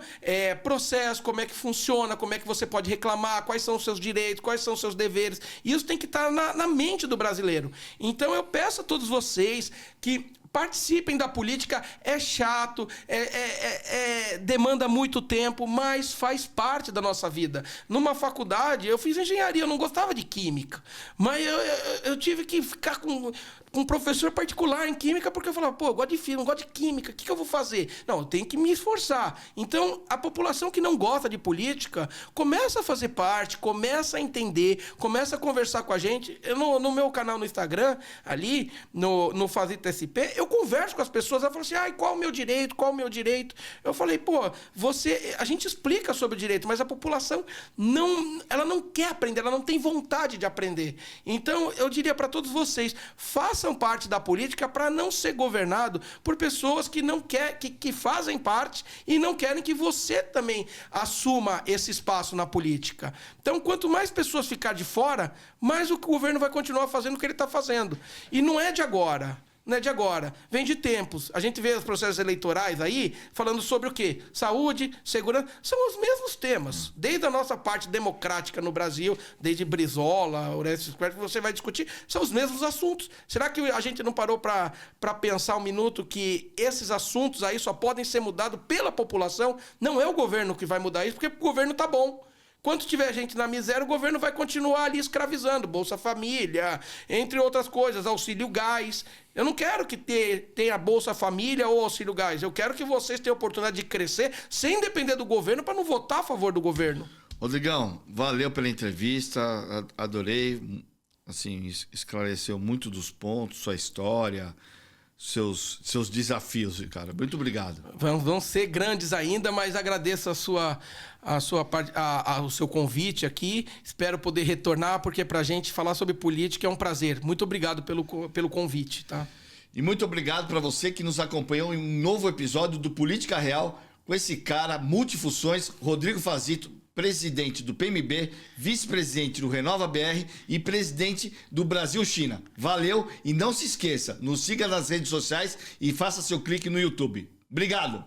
processo, como é que funciona, como é que você pode reclamar, quais são os seus direitos, quais são os seus deveres. Isso tem que estar na mente do brasileiro. Então, eu peço a todos vocês que participem da política. É chato, demanda muito tempo, mas faz parte da nossa vida. Numa faculdade, eu fiz engenharia, eu não gostava de química, mas eu tive que ficar com um professor particular em química, porque eu falava, pô, eu gosto de física, não gosto de química, o que eu vou fazer? Não, eu tenho que me esforçar. Então, a população que não gosta de política, começa a fazer parte, começa a entender, começa a conversar com a gente. No meu canal no Instagram, ali, no Fazito SP, eu converso com as pessoas, elas falam assim, qual o meu direito, qual o meu direito? Eu falei, pô, a gente explica sobre o direito, mas a população ela não quer aprender, ela não tem vontade de aprender. Então, eu diria para todos vocês, façam parte da política para não ser governado por pessoas que não querem, que fazem parte e não querem que você também assuma esse espaço na política. Então, quanto mais pessoas ficar de fora, mais o governo vai continuar fazendo o que ele está fazendo. E não é de agora. Não é de agora, vem de tempos. A gente vê os processos eleitorais aí falando sobre o quê? Saúde, segurança, são os mesmos temas. Desde a nossa parte democrática no Brasil, desde Brizola, Orestes Quercia, que você vai discutir, são os mesmos assuntos. Será que a gente não parou para pensar um minuto que esses assuntos aí só podem ser mudados pela população? Não é o governo que vai mudar isso, porque o governo tá bom. Quando tiver gente na miséria, o governo vai continuar ali escravizando. Bolsa Família, entre outras coisas, auxílio gás. Eu não quero que tenha Bolsa Família ou auxílio gás. Eu quero que vocês tenham a oportunidade de crescer sem depender do governo para não votar a favor do governo. Rodrigão, valeu pela entrevista, adorei. Assim, esclareceu muito dos pontos, sua história, seus desafios, cara. Muito obrigado. Vão ser grandes ainda, mas agradeço o seu convite aqui. Espero poder retornar, porque pra gente falar sobre política é um prazer. Muito obrigado pelo convite, tá? E muito obrigado para você que nos acompanhou em um novo episódio do Política Real com esse cara multifunções, Rodrigo Fazito, presidente do PMB, vice-presidente do Renova BR e presidente do Brasil-China. Valeu e não se esqueça, nos siga nas redes sociais e faça seu clique no YouTube. Obrigado!